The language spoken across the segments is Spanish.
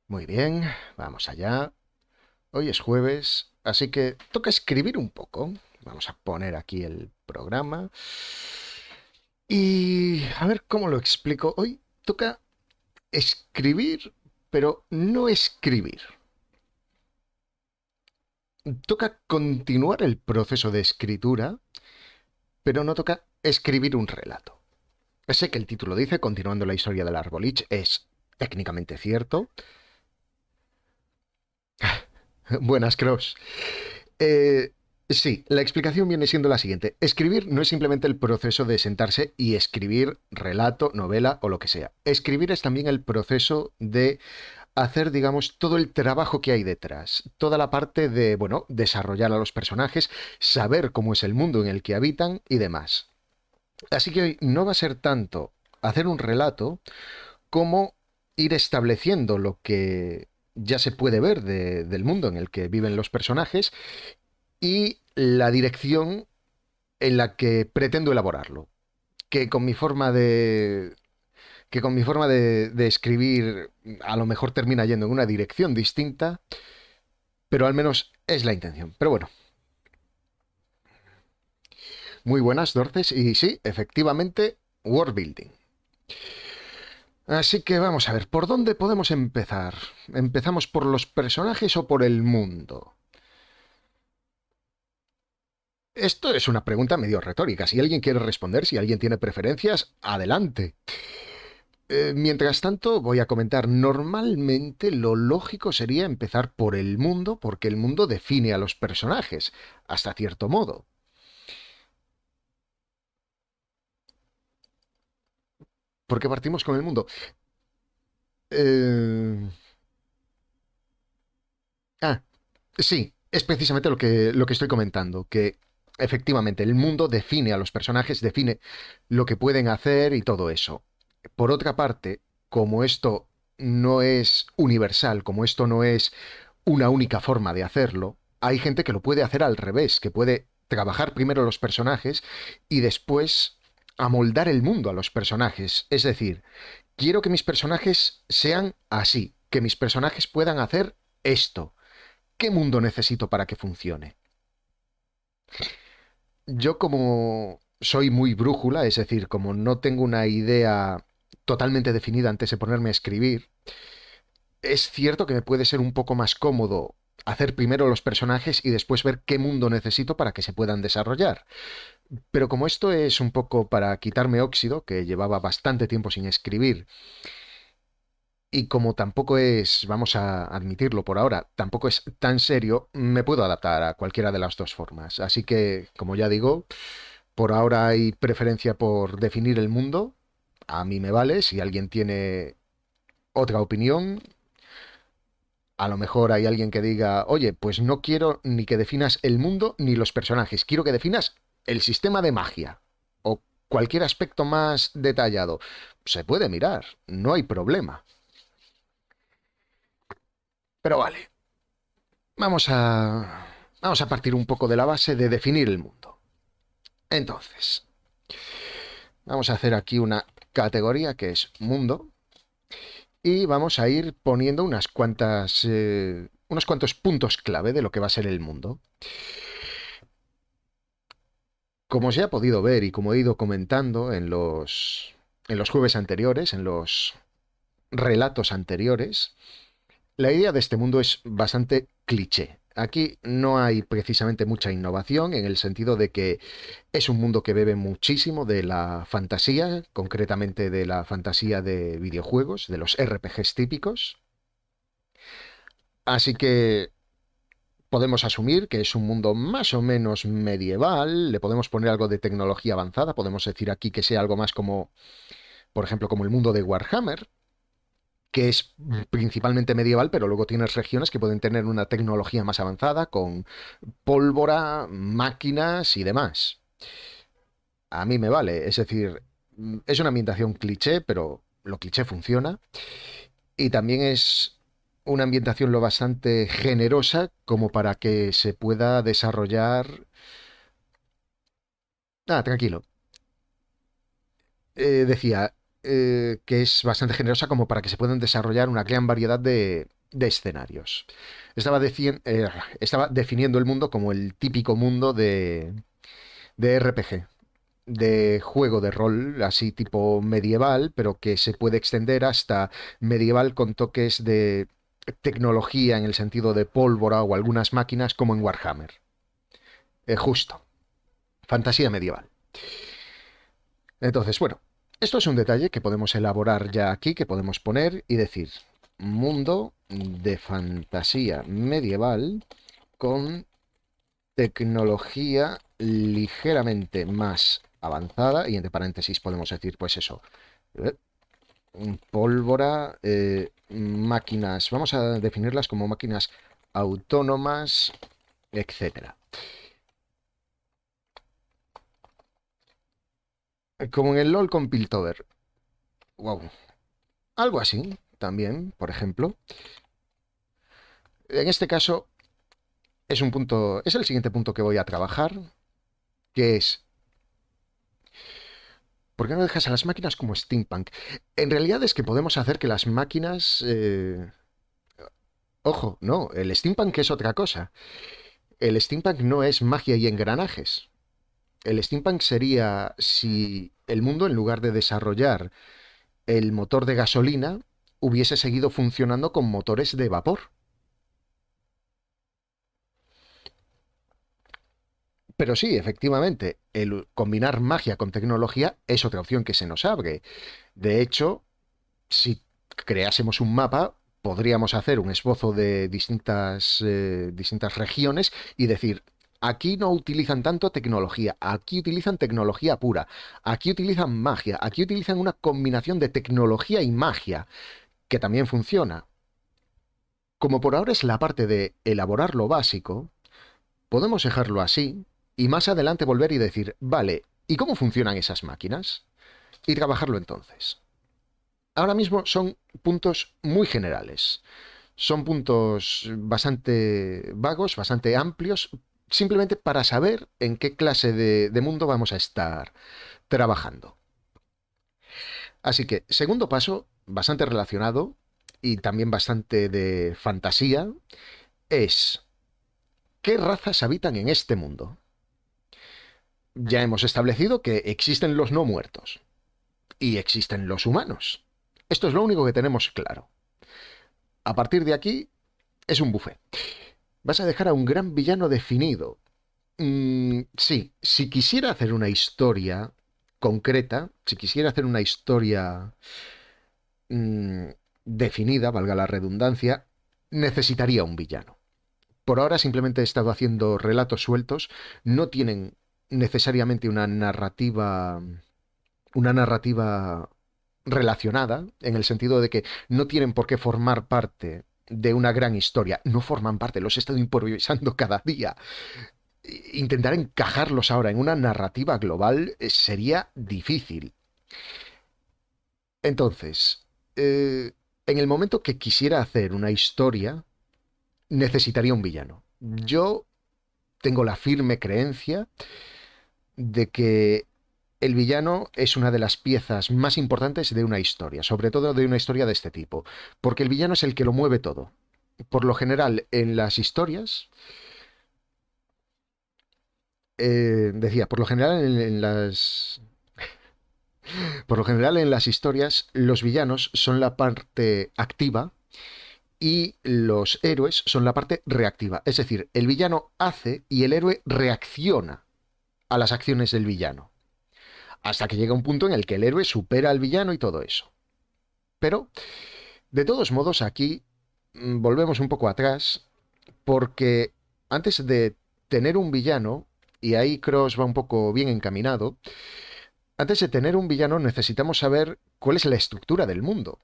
Muy bien, vamos allá. Hoy es jueves, así que toca escribir un poco. Vamos a poner aquí el programa. Y a ver cómo lo explico. Hoy toca escribir, pero no escribir. Toca continuar el proceso de escritura, pero no toca escribir un relato. Sé que el título dice Continuando la historia del Arbolich, es técnicamente cierto. Buenas, Cross. Eh, sí, la explicación viene siendo la siguiente. Escribir no es simplemente el proceso de sentarse y escribir relato, novela o lo que sea. Escribir es también el proceso de hacer, digamos, todo el trabajo que hay detrás, toda la parte de, bueno, desarrollar a los personajes, saber cómo es el mundo en el que habitan y demás. Así que hoy no va a ser tanto hacer un relato como ir estableciendo lo que ya se puede ver del mundo en el que viven los personajes y la dirección en la que pretendo elaborarlo. Que con mi forma de. Que con mi forma de escribir a lo mejor termina yendo en una dirección distinta, pero al menos es la intención. Pero bueno, muy buenas, Dorces, y sí, efectivamente, world building. Así que vamos a ver, ¿por dónde podemos empezar? ¿Empezamos por los personajes o por el mundo? Esto es una pregunta medio retórica. Si alguien quiere responder, si alguien tiene preferencias, adelante. Mientras tanto, voy a comentar, normalmente lo lógico sería empezar por el mundo, porque el mundo define a los personajes, hasta cierto modo. ¿Por qué partimos con el mundo? Eh, Ah, sí, es precisamente lo que estoy comentando, que efectivamente el mundo define a los personajes, define lo que pueden hacer y todo eso. Por otra parte, como esto no es universal, como esto no es una única forma de hacerlo, hay gente que lo puede hacer al revés, que puede trabajar primero los personajes y después amoldar el mundo a los personajes. Es decir, quiero que mis personajes sean así, que mis personajes puedan hacer esto. ¿Qué mundo necesito para que funcione? Yo como soy muy brújula, es decir, como no tengo una idea totalmente definida antes de ponerme a escribir, es cierto que me puede ser un poco más cómodo hacer primero los personajes y después ver qué mundo necesito para que se puedan desarrollar. Pero como esto es un poco para quitarme óxido, que llevaba bastante tiempo sin escribir, y como tampoco es, vamos a admitirlo por ahora, tampoco es tan serio, me puedo adaptar a cualquiera de las dos formas. Así que, como ya digo, por ahora hay preferencia por definir el mundo. A mí me vale. Si alguien tiene otra opinión, a lo mejor hay alguien que diga, oye, pues no quiero ni que definas el mundo ni los personajes, quiero que definas el sistema de magia o cualquier aspecto más detallado. Se puede mirar, no hay problema. Pero vale, vamos a partir un poco de la base de definir el mundo. Entonces, vamos a hacer aquí una categoría que es mundo y vamos a ir poniendo unos cuantos puntos clave de lo que va a ser el mundo. Como se ha podido ver y como he ido comentando en los jueves anteriores, en los relatos anteriores, la idea de este mundo es bastante cliché. Aquí no hay precisamente mucha innovación en el sentido de que es un mundo que bebe muchísimo de la fantasía, concretamente de la fantasía de videojuegos, de los RPGs típicos. Así que podemos asumir que es un mundo más o menos medieval, le podemos poner algo de tecnología avanzada, podemos decir aquí que sea algo más como, por ejemplo, como el mundo de Warhammer, que es principalmente medieval, pero luego tienes regiones que pueden tener una tecnología más avanzada con pólvora, máquinas y demás. A mí me vale, es decir, es una ambientación cliché, pero lo cliché funciona. Y también es una ambientación lo bastante generosa como para que se pueda desarrollar. Ah, tranquilo. Decía que es bastante generosa como para que se puedan desarrollar una gran variedad de escenarios. Estaba, estaba definiendo el mundo como el típico mundo de RPG, de juego de rol, así tipo medieval, pero que se puede extender hasta medieval con toques de tecnología en el sentido de pólvora o algunas máquinas como en Warhammer. Justo, fantasía medieval. Entonces, bueno, esto es un detalle que podemos elaborar ya aquí, que podemos poner y decir, mundo de fantasía medieval con tecnología ligeramente más avanzada, y entre paréntesis podemos decir, pues eso, eh, pólvora, máquinas, vamos a definirlas como máquinas autónomas, etcétera. Como en el LOL con Piltover. Wow. Algo así, también, por ejemplo. En este caso, es un punto, es el siguiente punto que voy a trabajar, que es, ¿por qué no dejas a las máquinas como steampunk? En realidad es que podemos hacer que las máquinas... ojo, no, el steampunk es otra cosa. El steampunk no es magia y engranajes. El steampunk sería si el mundo, en lugar de desarrollar el motor de gasolina, hubiese seguido funcionando con motores de vapor. Pero sí, efectivamente, el combinar magia con tecnología es otra opción que se nos abre. De hecho, si creásemos un mapa, podríamos hacer un esbozo de distintas regiones y decir, aquí no utilizan tanto tecnología, aquí utilizan tecnología pura, aquí utilizan magia, aquí utilizan una combinación de tecnología y magia, que también funciona. Como por ahora es la parte de elaborar lo básico, podemos dejarlo así y más adelante volver y decir, vale, ¿y cómo funcionan esas máquinas? Y trabajarlo entonces. Ahora mismo son puntos muy generales. Son puntos bastante vagos, bastante amplios, simplemente para saber en qué clase de mundo vamos a estar trabajando. Así que, segundo paso, bastante relacionado y también bastante de fantasía, es ¿qué razas habitan en este mundo? Ya hemos establecido que existen los no muertos y existen los humanos. Esto es lo único que tenemos claro. A partir de aquí, es un buffet. Vas a dejar a un gran villano definido. Sí, si quisiera hacer una historia concreta, si quisiera hacer una historia mm, definida, valga la redundancia, necesitaría un villano. Por ahora simplemente he estado haciendo relatos sueltos, no tienen necesariamente una narrativa relacionada, en el sentido de que no tienen por qué formar parte de una gran historia. No forman parte, los he estado improvisando cada día. Intentar encajarlos ahora en una narrativa global sería difícil. Entonces, en el momento que quisiera hacer una historia, necesitaría un villano. Yo tengo la firme creencia de que el villano es una de las piezas más importantes de una historia, sobre todo de una historia de este tipo, porque el villano es el que lo mueve todo. Por lo general, en las historias, decía, por lo general en las historias, los villanos son la parte activa y los héroes son la parte reactiva. Es decir, el villano hace y el héroe reacciona a las acciones del villano, hasta que llega un punto en el que el héroe supera al villano y todo eso. Pero, de todos modos, aquí volvemos un poco atrás, porque antes de tener un villano, y ahí Cross va un poco bien encaminado, antes de tener un villano necesitamos saber cuál es la estructura del mundo.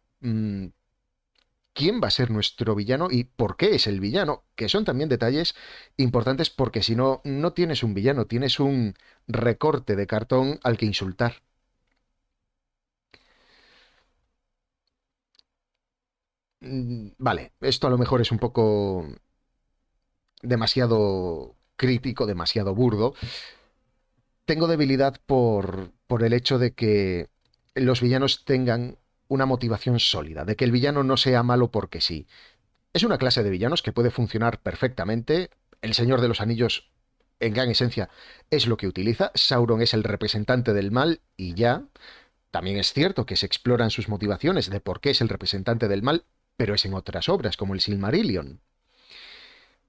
¿Quién va a ser nuestro villano y por qué es el villano? Que son también detalles importantes porque si no, no tienes un villano, tienes un recorte de cartón al que insultar. Vale, esto a lo mejor es un poco demasiado crítico, demasiado burdo. Tengo debilidad por el hecho de que los villanos tengan una motivación sólida, de que el villano no sea malo porque sí. Es una clase de villanos que puede funcionar perfectamente. El Señor de los Anillos, en gran esencia, es lo que utiliza. Sauron es el representante del mal y ya. También es cierto que se exploran sus motivaciones de por qué es el representante del mal, pero es en otras obras, como el Silmarillion.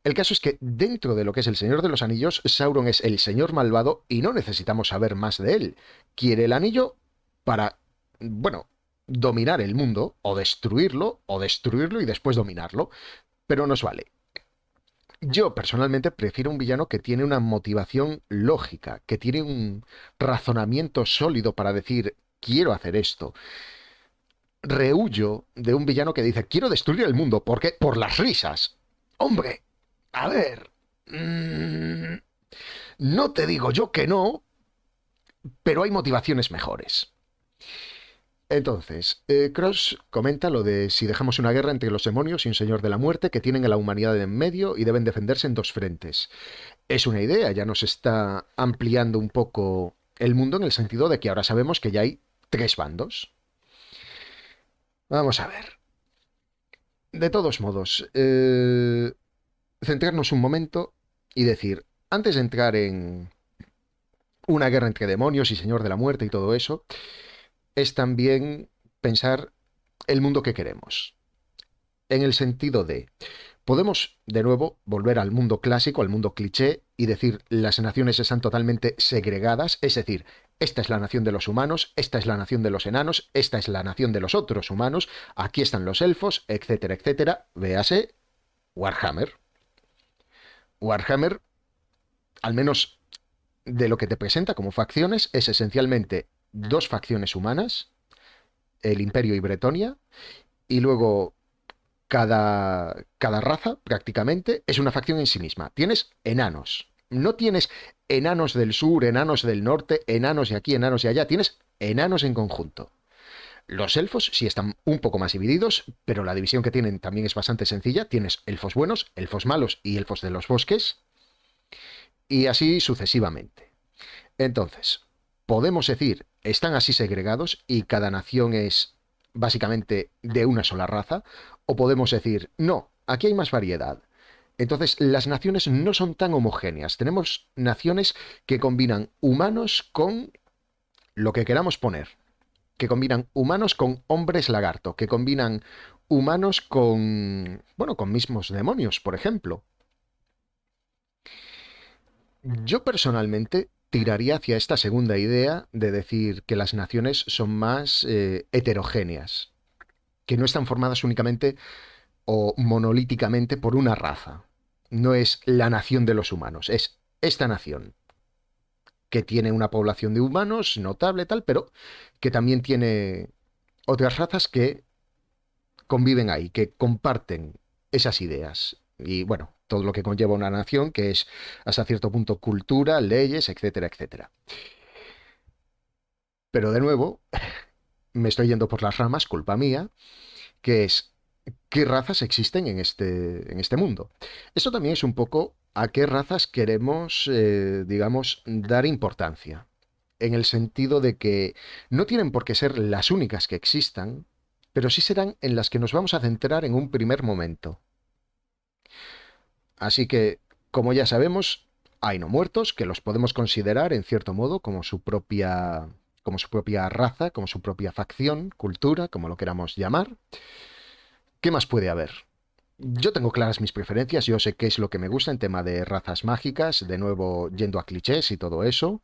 El caso es que dentro de lo que es el Señor de los Anillos, Sauron es el señor malvado y no necesitamos saber más de él. Quiere el anillo para, bueno, dominar el mundo, o destruirlo y después dominarlo, pero nos vale. Yo personalmente prefiero un villano que tiene una motivación lógica, que tiene un razonamiento sólido para decir, quiero hacer esto. Rehuyo de un villano que dice, quiero destruir el mundo, ¿por qué? Por las risas. Hombre, a ver, no te digo yo que no, pero hay motivaciones mejores. Entonces, Cross comenta lo de si dejamos una guerra entre los demonios y un señor de la muerte que tienen a la humanidad en medio y deben defenderse en dos frentes. Es una idea, ya nos está ampliando un poco el mundo en el sentido de que ahora sabemos que ya hay tres bandos. Vamos a ver. De todos modos, centrarnos un momento y decir, antes de entrar en una guerra entre demonios y señor de la muerte y todo eso, es también pensar el mundo que queremos. En el sentido de, podemos de nuevo volver al mundo clásico, al mundo cliché, y decir las naciones están totalmente segregadas, es decir, esta es la nación de los humanos, esta es la nación de los enanos, esta es la nación de los otros humanos, aquí están los elfos, etcétera, etcétera. Véase Warhammer. Warhammer, al menos de lo que te presenta como facciones, es esencialmente dos facciones humanas, el Imperio y Bretonia, y luego cada raza prácticamente es una facción en sí misma. Tienes enanos. No tienes enanos del sur, enanos del norte, enanos de aquí, enanos de allá. Tienes enanos en conjunto. Los elfos sí están un poco más divididos, pero la división que tienen también es bastante sencilla. Tienes elfos buenos, elfos malos y elfos de los bosques, y así sucesivamente. Entonces, podemos decir, están así segregados y cada nación es básicamente de una sola raza, o podemos decir, no, aquí hay más variedad. Entonces, las naciones no son tan homogéneas. Tenemos naciones que combinan humanos con lo que queramos poner, que combinan humanos con hombres lagarto, que combinan humanos con, bueno, con mismos demonios, por ejemplo. Yo personalmente tiraría hacia esta segunda idea de decir que las naciones son más heterogéneas, que no están formadas únicamente o monolíticamente por una raza. No es la nación de los humanos, es esta nación, que tiene una población de humanos notable tal, pero que también tiene otras razas que conviven ahí, que comparten esas ideas. Y bueno, todo lo que conlleva una nación, que es hasta cierto punto cultura, leyes, etcétera, etcétera. Pero de nuevo, me estoy yendo por las ramas, culpa mía, que es qué razas existen en este mundo. Esto también es un poco a qué razas queremos, digamos, dar importancia. En el sentido de que no tienen por qué ser las únicas que existan, pero sí serán en las que nos vamos a centrar en un primer momento. Así que, como ya sabemos, hay no muertos que los podemos considerar, en cierto modo, como su propia raza, como su propia facción, cultura, como lo queramos llamar. ¿Qué más puede haber? Yo tengo claras mis preferencias, yo sé qué es lo que me gusta en tema de razas mágicas, de nuevo yendo a clichés y todo eso,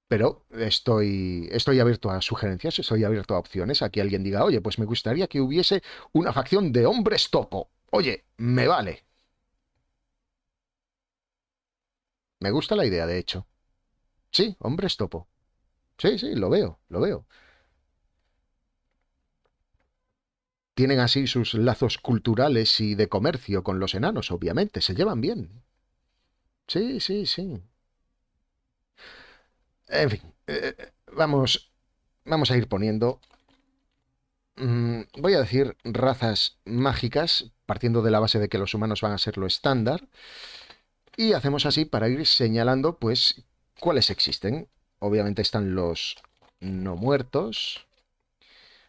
pero estoy abierto a sugerencias, estoy abierto a opciones, a que alguien diga, oye, pues me gustaría que hubiese una facción de hombres topo. Oye, me vale. Me gusta la idea, de hecho. Sí, hombres topo. Sí, sí, lo veo, lo veo. Tienen así sus lazos culturales y de comercio con los enanos, obviamente, se llevan bien. Sí, sí, sí. En fin, vamos a ir poniendo. Voy a decir razas mágicas, partiendo de la base de que los humanos van a ser lo estándar, y hacemos así para ir señalando, pues, cuáles existen. Obviamente están los no muertos,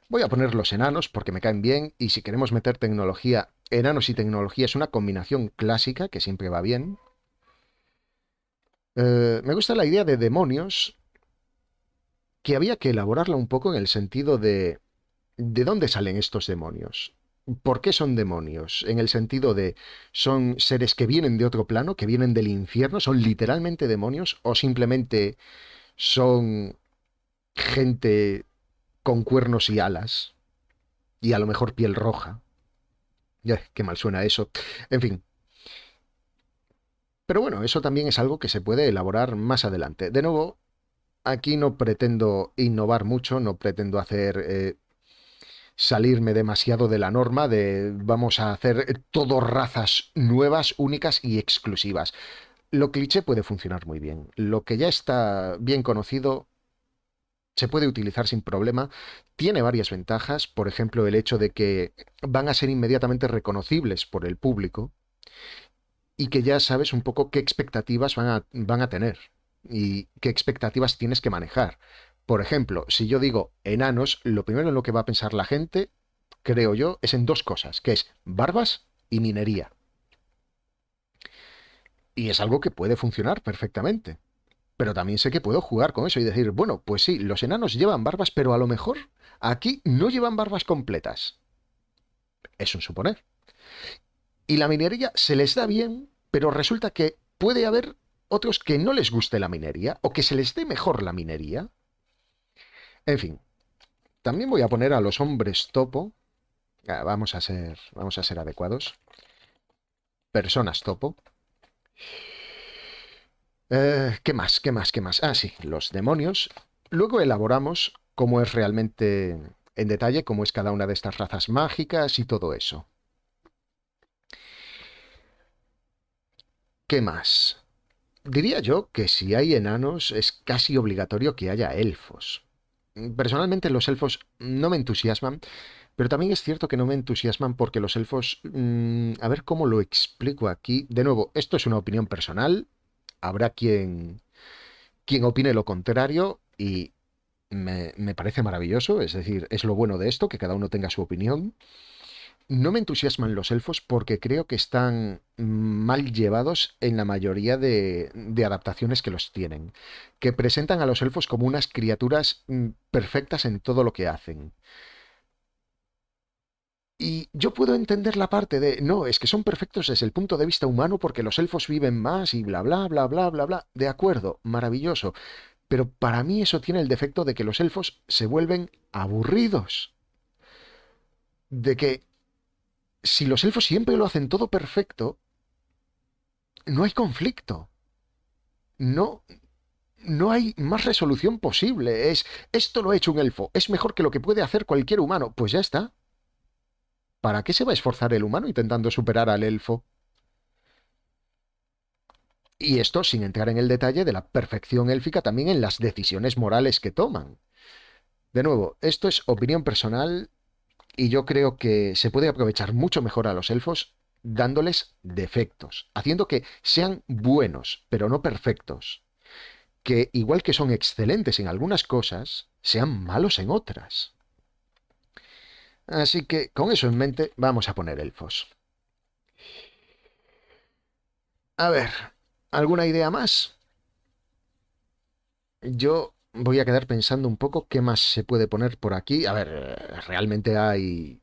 Voy a poner los enanos porque me caen bien y si queremos meter tecnología, enanos y tecnología es una combinación clásica que siempre va bien. Me gusta la idea de demonios, que había que elaborarla un poco en el sentido de dónde salen estos demonios. ¿Por qué son demonios? En el sentido de, ¿son seres que vienen de otro plano, que vienen del infierno, son literalmente demonios o simplemente son gente con cuernos y alas y a lo mejor piel roja? Ya, qué mal suena eso. En fin, pero bueno, eso también es algo que se puede elaborar más adelante. De nuevo, aquí no pretendo innovar mucho, no pretendo hacer salirme demasiado de la norma de vamos a hacer todo razas nuevas, únicas y exclusivas. Lo cliché puede funcionar muy bien. Lo que ya está bien conocido se puede utilizar sin problema. Tiene varias ventajas, por ejemplo, el hecho de que van a ser inmediatamente reconocibles por el público y que ya sabes un poco qué expectativas van a tener y qué expectativas tienes que manejar. Por ejemplo, si yo digo enanos, lo primero en lo que va a pensar la gente, creo yo, es en dos cosas, que es barbas y minería. Y es algo que puede funcionar perfectamente. Pero también sé que puedo jugar con eso y decir, bueno, pues sí, los enanos llevan barbas, pero a lo mejor aquí no llevan barbas completas. Es un suponer. Y la minería se les da bien, pero resulta que puede haber otros que no les guste la minería o que se les dé mejor la minería. En fin, también voy a poner a los hombres topo. Vamos a ser adecuados. Personas topo. ¿Qué más? ¿Qué más? ¿Qué más? Ah, sí, los demonios. Luego elaboramos cómo es realmente en detalle, cómo es cada una de estas razas mágicas y todo eso. ¿Qué más? Diría yo que si hay enanos es casi obligatorio que haya elfos. Personalmente los elfos no me entusiasman, pero también es cierto que no me entusiasman porque los elfos... a ver cómo lo explico aquí. De nuevo, esto es una opinión personal. Habrá quien opine lo contrario y me parece maravilloso. Es decir, es lo bueno de esto, que cada uno tenga su opinión. No me entusiasman los elfos porque creo que están mal llevados en la mayoría de adaptaciones que los tienen, que presentan a los elfos como unas criaturas perfectas en todo lo que hacen. Y yo puedo entender la parte de, no, es que son perfectos desde el punto de vista humano porque los elfos viven más y bla, bla, bla, bla, bla, bla. De acuerdo, maravilloso. Pero para mí eso tiene el defecto de que los elfos se vuelven aburridos. De que si los elfos siempre lo hacen todo perfecto, no hay conflicto. No, no hay más resolución posible. Esto lo ha hecho un elfo. Es mejor que lo que puede hacer cualquier humano. Pues ya está. ¿Para qué se va a esforzar el humano intentando superar al elfo? Y esto sin entrar en el detalle de la perfección élfica también en las decisiones morales que toman. De nuevo, esto es opinión personal y yo creo que se puede aprovechar mucho mejor a los elfos dándoles defectos, haciendo que sean buenos, pero no perfectos. Que igual que son excelentes en algunas cosas, sean malos en otras. Así que con eso en mente vamos a poner elfos. A ver, ¿alguna idea más? Yo voy a quedar pensando un poco qué más se puede poner por aquí. A ver, realmente hay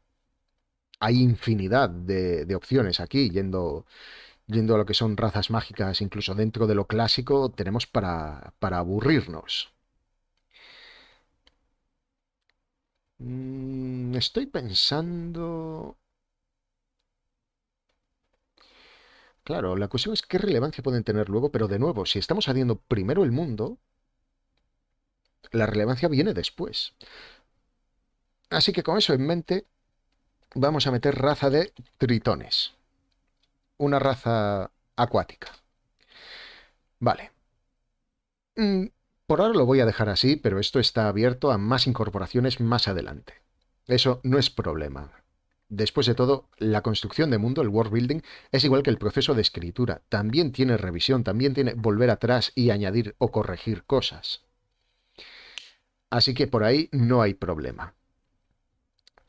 infinidad de opciones aquí, yendo a lo que son razas mágicas, incluso dentro de lo clásico, tenemos para aburrirnos. Estoy pensando... Claro, la cuestión es qué relevancia pueden tener luego, pero de nuevo, si estamos haciendo primero el mundo, la relevancia viene después. Así que con eso en mente, vamos a meter raza de tritones, una raza acuática. Vale. Mm, por ahora lo voy a dejar así, pero esto está abierto a más incorporaciones más adelante. Eso no es problema. Después de todo, la construcción de mundo, el world building, es igual que el proceso de escritura. También tiene revisión, también tiene volver atrás y añadir o corregir cosas. Así que por ahí no hay problema.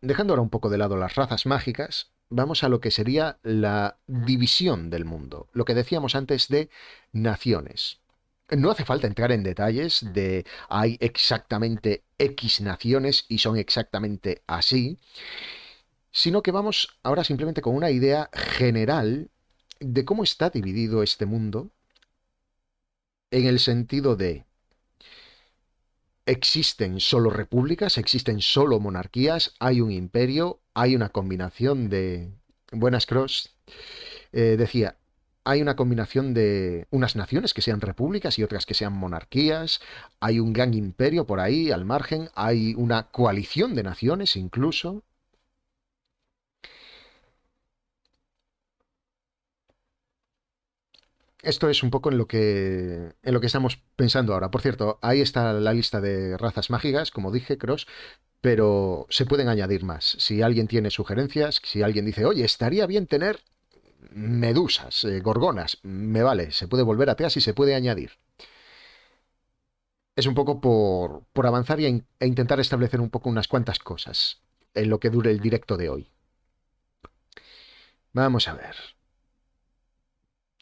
dejando ahora un poco de lado las razas mágicas, vamos a lo que sería la división del mundo, lo que decíamos antes de naciones. No hace falta entrar en detalles de hay exactamente X naciones y son exactamente así, sino que vamos ahora simplemente con una idea general de cómo está dividido este mundo en el sentido de existen solo repúblicas, existen solo monarquías, hay un imperio, hay una combinación de... Buenas Cross decía, hay una combinación de unas naciones que sean repúblicas y otras que sean monarquías, hay un gran imperio por ahí al margen, hay una coalición de naciones incluso. Esto es un poco en lo que estamos pensando ahora. Por cierto, ahí está la lista de razas mágicas, como dije, Cross, pero se pueden añadir más. Si alguien tiene sugerencias, si alguien dice, oye, estaría bien tener medusas, gorgonas, me vale, se puede volver atrás y se puede añadir. Es un poco por avanzar e intentar establecer un poco unas cuantas cosas en lo que dure el directo de hoy. Vamos a ver.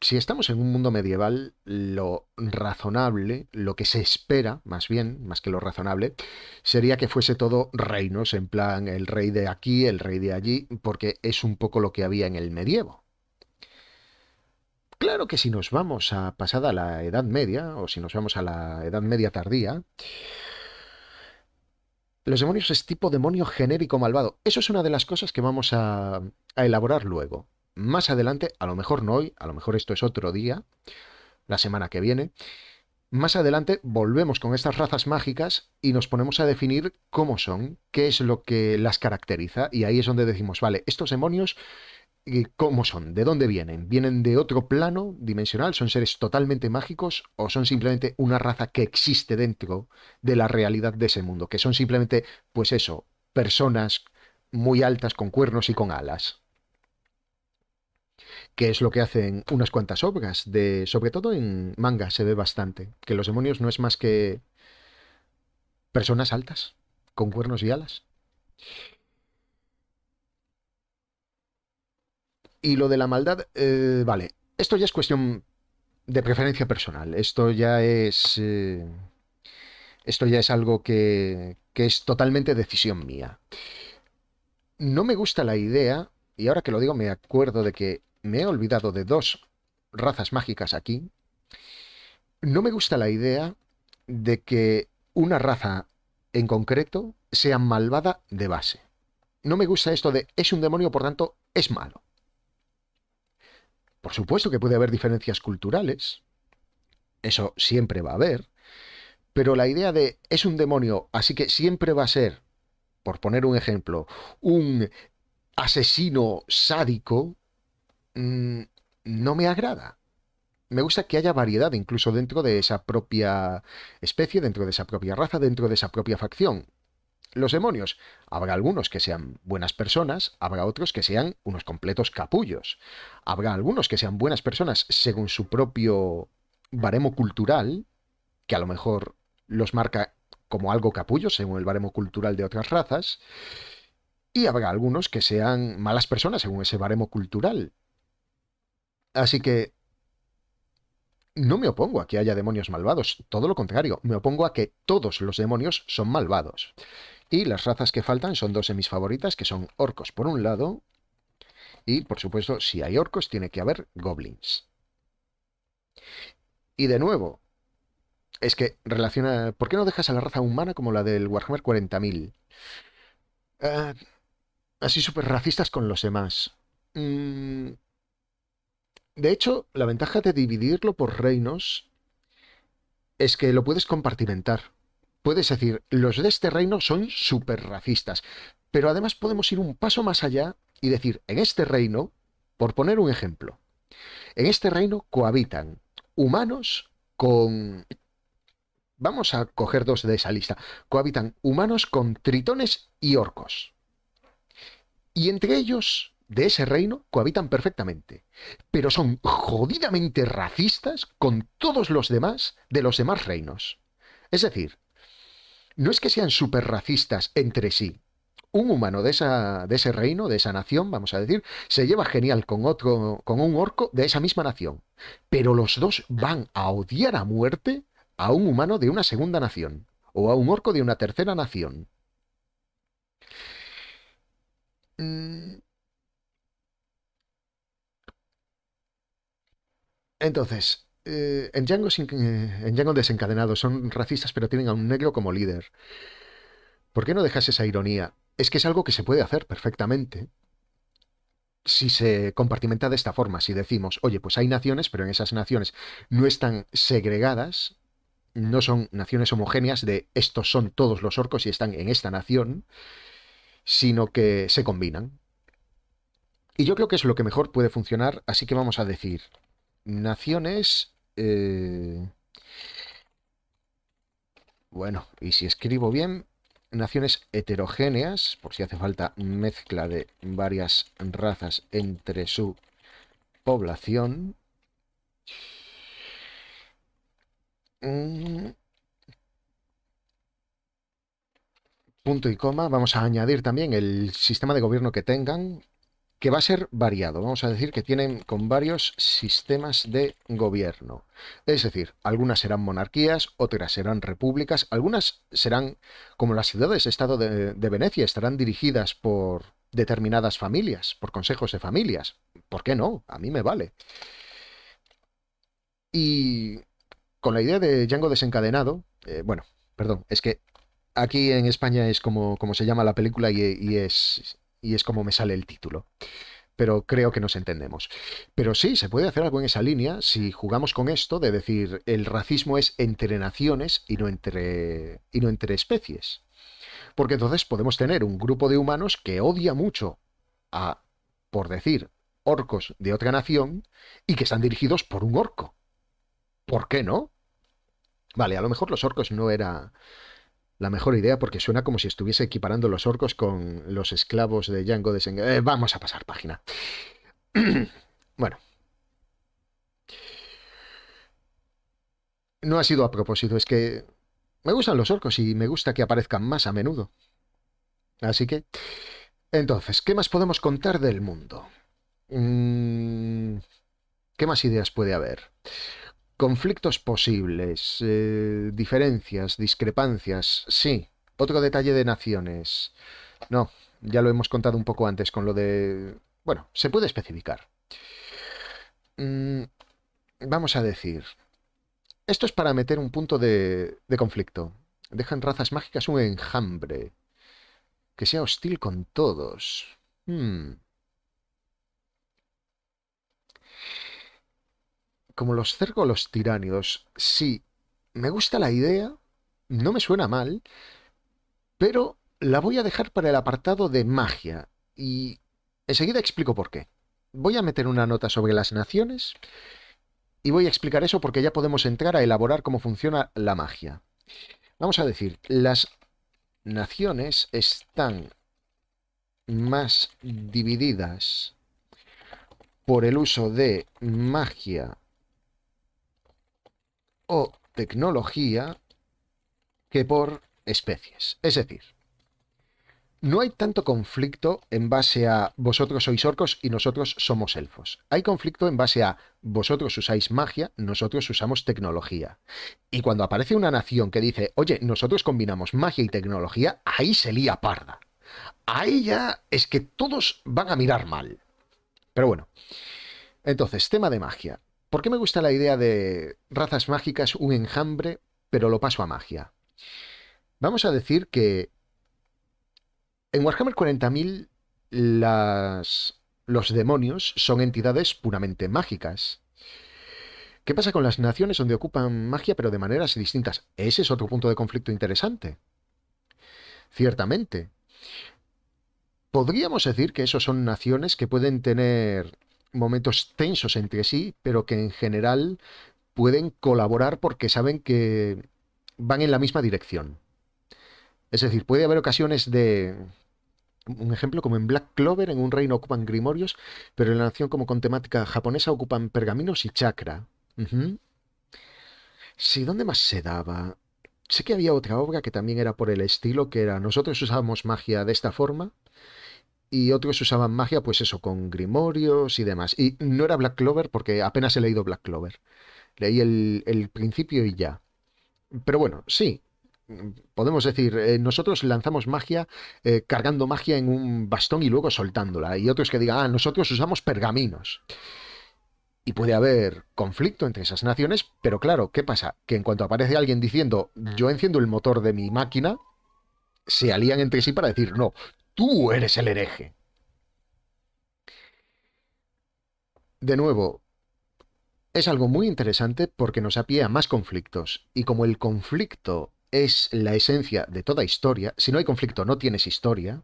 Si estamos en un mundo medieval, lo razonable, lo que se espera, más bien, más que lo razonable, sería que fuese todo reinos, en plan el rey de aquí, el rey de allí, porque es un poco lo que había en el medievo. Claro que si nos vamos a pasada la Edad Media, o si nos vamos a la Edad Media tardía, los demonios es tipo demonio genérico malvado. Eso es una de las cosas que vamos a elaborar luego. Más adelante, a lo mejor no hoy, a lo mejor esto es otro día, la semana que viene. Más adelante volvemos con estas razas mágicas y nos ponemos a definir cómo son, qué es lo que las caracteriza, y ahí es donde decimos, vale, estos demonios, ¿cómo son? ¿De dónde vienen? ¿Vienen de otro plano dimensional? ¿Son seres totalmente mágicos o son simplemente una raza que existe dentro de la realidad de ese mundo? Que son simplemente, pues eso, personas muy altas con cuernos y con alas. Que es lo que hacen unas cuantas obras, de, sobre todo en manga se ve bastante, que los demonios no es más que personas altas, con cuernos y alas. Y lo de la maldad, vale, esto ya es cuestión de preferencia personal, esto ya es algo que es totalmente decisión mía. No me gusta la idea, y ahora que lo digo me acuerdo de que me he olvidado de dos razas mágicas aquí. No me gusta la idea de que una raza en concreto sea malvada de base. No me gusta esto de es un demonio, por tanto, es malo. Por supuesto que puede haber diferencias culturales, eso siempre va a haber, pero la idea de es un demonio, así que siempre va a ser, por poner un ejemplo, un asesino sádico, mmm, no me agrada. Me gusta que haya variedad incluso dentro de esa propia especie, dentro de esa propia raza, dentro de esa propia facción. Los demonios, habrá algunos que sean buenas personas, habrá otros que sean unos completos capullos. Habrá algunos que sean buenas personas según su propio baremo cultural, que a lo mejor los marca como algo capullo según el baremo cultural de otras razas, y habrá algunos que sean malas personas según ese baremo cultural. Así que no me opongo a que haya demonios malvados, todo lo contrario, me opongo a que todos los demonios son malvados. Y las razas que faltan son dos de mis favoritas, que son orcos por un lado, y por supuesto, si hay orcos, tiene que haber goblins. Y de nuevo, es que relaciona... ¿Por qué no dejas a la raza humana como la del Warhammer 40.000? Ah, así súper racistas con los demás. Mm, de hecho, la ventaja de dividirlo por reinos es que lo puedes compartimentar. Puedes decir, los de este reino son súper racistas, pero además podemos ir un paso más allá y decir, en este reino, por poner un ejemplo, en este reino cohabitan humanos con... Vamos a coger dos de esa lista. Cohabitan humanos con tritones y orcos. Y entre ellos, de ese reino, cohabitan perfectamente. Pero son jodidamente racistas con todos los demás de los demás reinos. Es decir, no es que sean súper racistas entre sí. un humano de ese reino, de esa nación, vamos a decir, se lleva genial con otro, con un orco de esa misma nación. Pero los dos van a odiar a muerte a un humano de una segunda nación. O a un orco de una tercera nación. Mm, Entonces, en Django desencadenado son racistas, pero tienen a un negro como líder. ¿Por qué no dejas esa ironía? Es que es algo que se puede hacer perfectamente si se compartimenta de esta forma. Si decimos, oye, pues hay naciones, pero en esas naciones no están segregadas, no son naciones homogéneas de estos son todos los orcos y están en esta nación, sino que se combinan. Y yo creo que es lo que mejor puede funcionar, así que vamos a decir, naciones... bueno, y si escribo bien, naciones heterogéneas, por si hace falta mezcla de varias razas entre su población. Mm, Punto y coma. Vamos a añadir también el sistema de gobierno que tengan, que va a ser variado. Vamos a decir que tienen con varios sistemas de gobierno. Es decir, algunas serán monarquías, otras serán repúblicas, algunas serán como las ciudades-estado de Venecia, estarán dirigidas por determinadas familias, por consejos de familias. ¿Por qué no? A mí me vale. Y con la idea de Django desencadenado, bueno, perdón, es que aquí en España es como se llama la película y es como me sale el título. Pero creo que nos entendemos. Pero sí, se puede hacer algo en esa línea si jugamos con esto de decir el racismo es entre naciones y no entre especies. Porque entonces podemos tener un grupo de humanos que odia mucho a, por decir, orcos de otra nación y que están dirigidos por un orco. ¿Por qué no? Vale, a lo mejor los orcos no era la mejor idea porque suena como si estuviese equiparando los orcos con los esclavos de Django de vamos a pasar página. Bueno, no ha sido a propósito, es que me gustan los orcos y me gusta que aparezcan más a menudo. Así que, entonces, ¿qué más podemos contar del mundo? Mm, ¿Qué más ideas puede haber? Conflictos posibles, diferencias, discrepancias, sí. Otro detalle de naciones. No, ya lo hemos contado un poco antes con lo de... Bueno, se puede especificar. Mm, Vamos a decir, esto es para meter un punto de conflicto. Dejan razas mágicas un enjambre, que sea hostil con todos. Hmm, Como los cérgolos tiránidos, sí, me gusta la idea, no me suena mal, pero la voy a dejar para el apartado de magia y enseguida explico por qué. Voy a meter una nota sobre las naciones y voy a explicar eso porque ya podemos entrar a elaborar cómo funciona la magia. Vamos a decir, las naciones están más divididas por el uso de magia o tecnología que por especies. Es decir, no hay tanto conflicto en base a vosotros sois orcos y nosotros somos elfos. Hay conflicto en base a vosotros usáis magia, nosotros usamos tecnología. Y cuando aparece una nación que dice, oye, nosotros combinamos magia y tecnología, ahí se lía parda. Ahí ya es que todos van a mirar mal. Pero bueno, entonces, tema de magia. ¿Por qué me gusta la idea de razas mágicas, un enjambre, pero lo paso a magia? Vamos a decir que en Warhammer 40.000 los demonios son entidades puramente mágicas. ¿Qué pasa con las naciones donde ocupan magia pero de maneras distintas? Ese es otro punto de conflicto interesante. Ciertamente. Podríamos decir que esos son naciones que pueden tener momentos tensos entre sí, pero que en general pueden colaborar porque saben que van en la misma dirección. Es decir, puede haber ocasiones de, un ejemplo, como en Black Clover, en un reino ocupan grimorios, pero en la nación como con temática japonesa ocupan pergaminos y chakra. Ujú. Sí, ¿dónde más se daba? sé que había otra obra que también era por el estilo, que era nosotros usábamos magia de esta forma y otros usaban magia, pues eso, con grimorios y demás. Y no era Black Clover porque apenas he leído Black Clover. Leí el principio y ya. Pero bueno, sí. Podemos decir, nosotros lanzamos magia cargando magia en un bastón y luego soltándola. Y otros que digan, ah, nosotros usamos pergaminos. Y puede haber conflicto entre esas naciones, pero claro, ¿qué pasa? Que en cuanto aparece alguien diciendo, yo enciendo el motor de mi máquina, se alían entre sí para decir, no, tú eres el hereje. De nuevo, es algo muy interesante porque nos apía a más conflictos. Y como el conflicto es la esencia de toda historia, si no hay conflicto no tienes historia,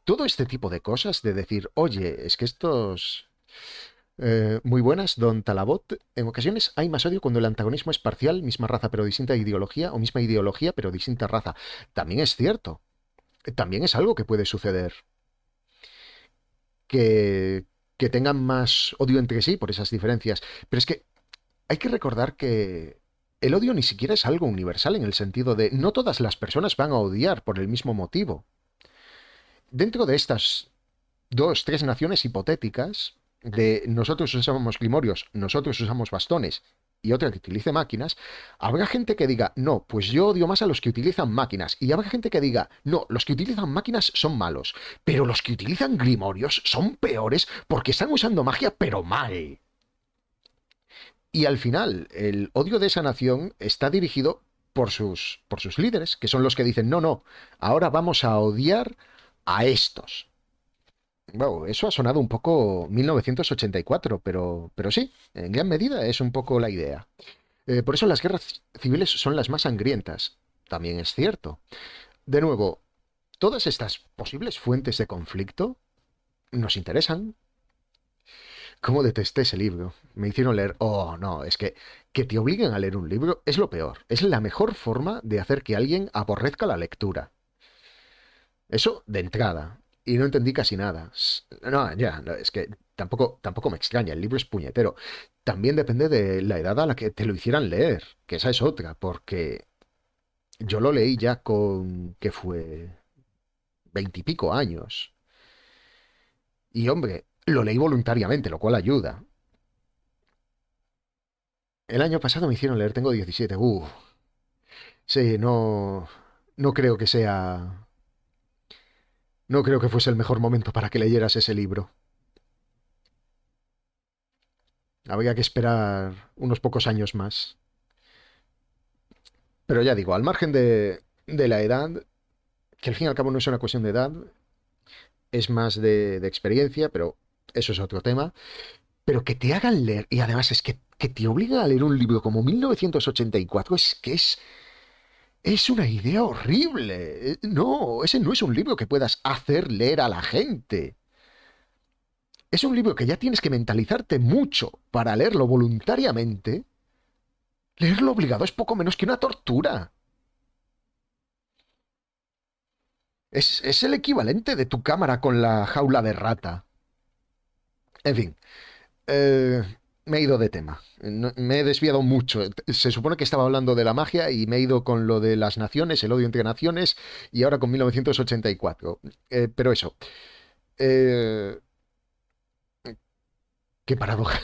todo este tipo de cosas de decir, oye, es que estos... muy buenas, Don Talabot. En ocasiones hay más odio cuando el antagonismo es parcial, misma raza pero distinta ideología, o misma ideología pero distinta raza. También es cierto. También es algo que puede suceder. Que, que tengan más odio entre sí por esas diferencias. Pero es que hay que recordar que el odio ni siquiera es algo universal en el sentido de no todas las personas van a odiar por el mismo motivo. Dentro de estas dos, tres naciones hipotéticas, de nosotros usamos grimorios, nosotros usamos bastones y otra que utilice máquinas, habrá gente que diga, no, pues yo odio más a los que utilizan máquinas. Y habrá gente que diga, no, los que utilizan máquinas son malos, pero los que utilizan grimorios son peores porque están usando magia, pero mal. Y al final, el odio de esa nación está dirigido por sus líderes, que son los que dicen, no, no, ahora vamos a odiar a estos. Wow, eso ha sonado un poco 1984, pero sí, en gran medida es un poco la idea. Por eso las guerras civiles son las más sangrientas. También es cierto. De nuevo, todas estas posibles fuentes de conflicto nos interesan. ¿Cómo detesté ese libro? Me hicieron leer. Oh, no, es que te obliguen a leer un libro es lo peor. Es la mejor forma de hacer que alguien aborrezca la lectura. Eso de entrada. Y no entendí casi nada. No, ya, no, es que tampoco me extraña. El libro es puñetero. También depende de la edad a la que te lo hicieran leer, que esa es otra, porque yo lo leí ya con, ¿qué fue? 20 y pico años. Y hombre, lo leí voluntariamente, lo cual ayuda. El año pasado me hicieron leer, tengo 17. Sí, no, no creo que sea, no creo que fuese el mejor momento para que leyeras ese libro. Habría que esperar unos pocos años más. Pero ya digo, al margen de la edad, que al fin y al cabo no es una cuestión de edad, es más de experiencia, pero eso es otro tema. Pero que te hagan leer, y además es que te obligan a leer un libro como 1984, es que es una idea horrible. No, ese no es un libro que puedas hacer leer a la gente. Es un libro que ya tienes que mentalizarte mucho para leerlo voluntariamente. Leerlo obligado es poco menos que una tortura. Es el equivalente de tu cámara con la jaula de rata. En fin, eh, me he ido de tema. Me he desviado mucho. Se supone que estaba hablando de la magia y me he ido con lo de las naciones, el odio entre naciones, y ahora con 1984. Pero eso, eh, qué paradoja.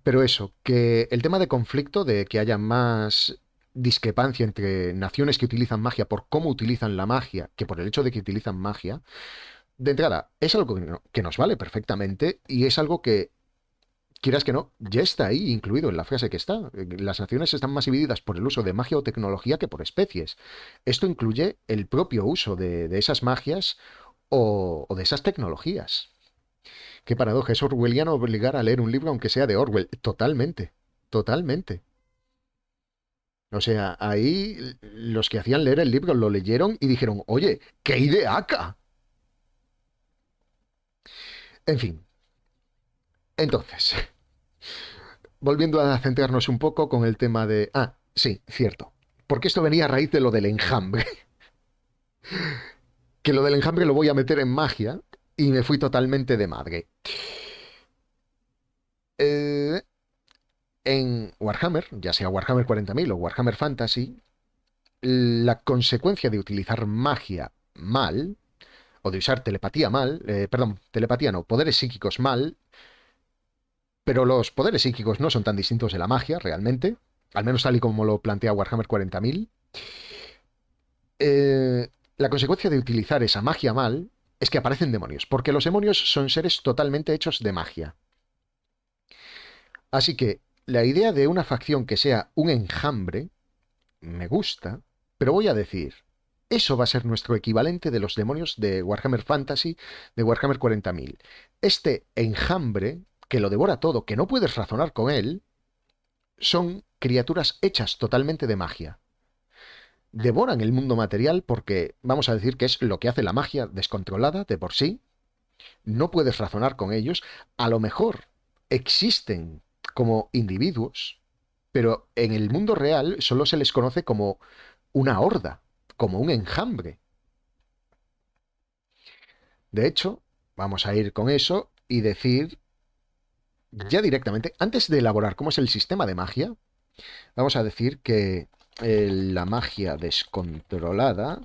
Pero eso, que el tema de conflicto, de que haya más discrepancia entre naciones que utilizan magia por cómo utilizan la magia que por el hecho de que utilizan magia, de entrada, es algo que nos vale perfectamente y es algo que, quieras que no, ya está ahí incluido en la frase que está. Las naciones están más divididas por el uso de magia o tecnología que por especies. Esto incluye el propio uso de esas magias o de esas tecnologías. Qué paradoja, es orwelliano obligar a leer un libro aunque sea de Orwell. Totalmente, totalmente. O sea, ahí los que hacían leer el libro lo leyeron y dijeron, oye, qué ideaca. En fin, entonces, volviendo a centrarnos un poco con el tema de... Ah, sí, cierto. Porque esto venía a raíz de lo del enjambre. Que lo del enjambre lo voy a meter en magia y me fui totalmente de madre. Eh, en Warhammer, ya sea Warhammer 40.000 o Warhammer Fantasy, la consecuencia de utilizar magia mal, o de usar telepatía mal, perdón, telepatía no, poderes psíquicos mal, pero los poderes psíquicos no son tan distintos de la magia, realmente, al menos tal y como lo plantea Warhammer 40.000. La consecuencia de utilizar esa magia mal es que aparecen demonios, porque los demonios son seres totalmente hechos de magia. Así que la idea de una facción que sea un enjambre me gusta, pero voy a decir, eso va a ser nuestro equivalente de los demonios de Warhammer Fantasy, de Warhammer 40.000. Este enjambre, que lo devora todo, que no puedes razonar con él, son criaturas hechas totalmente de magia. Devoran el mundo material porque, vamos a decir que es lo que hace la magia descontrolada de por sí. No puedes razonar con ellos. A lo mejor existen como individuos, pero en el mundo real solo se les conoce como una horda, como un enjambre. De hecho, vamos a ir con eso y decir ya directamente, antes de elaborar cómo es el sistema de magia, vamos a decir que la magia descontrolada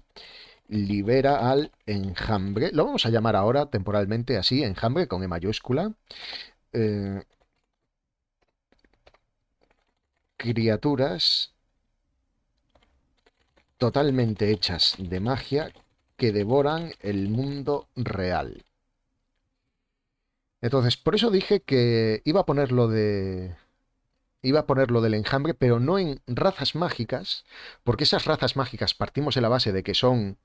libera al enjambre. Lo vamos a llamar ahora temporalmente así, enjambre con E mayúscula. eh, Criaturas totalmente hechas de magia que devoran el mundo real. Entonces, por eso dije que iba a poner lo del enjambre, pero no en razas mágicas, porque esas razas mágicas partimos de la base de que son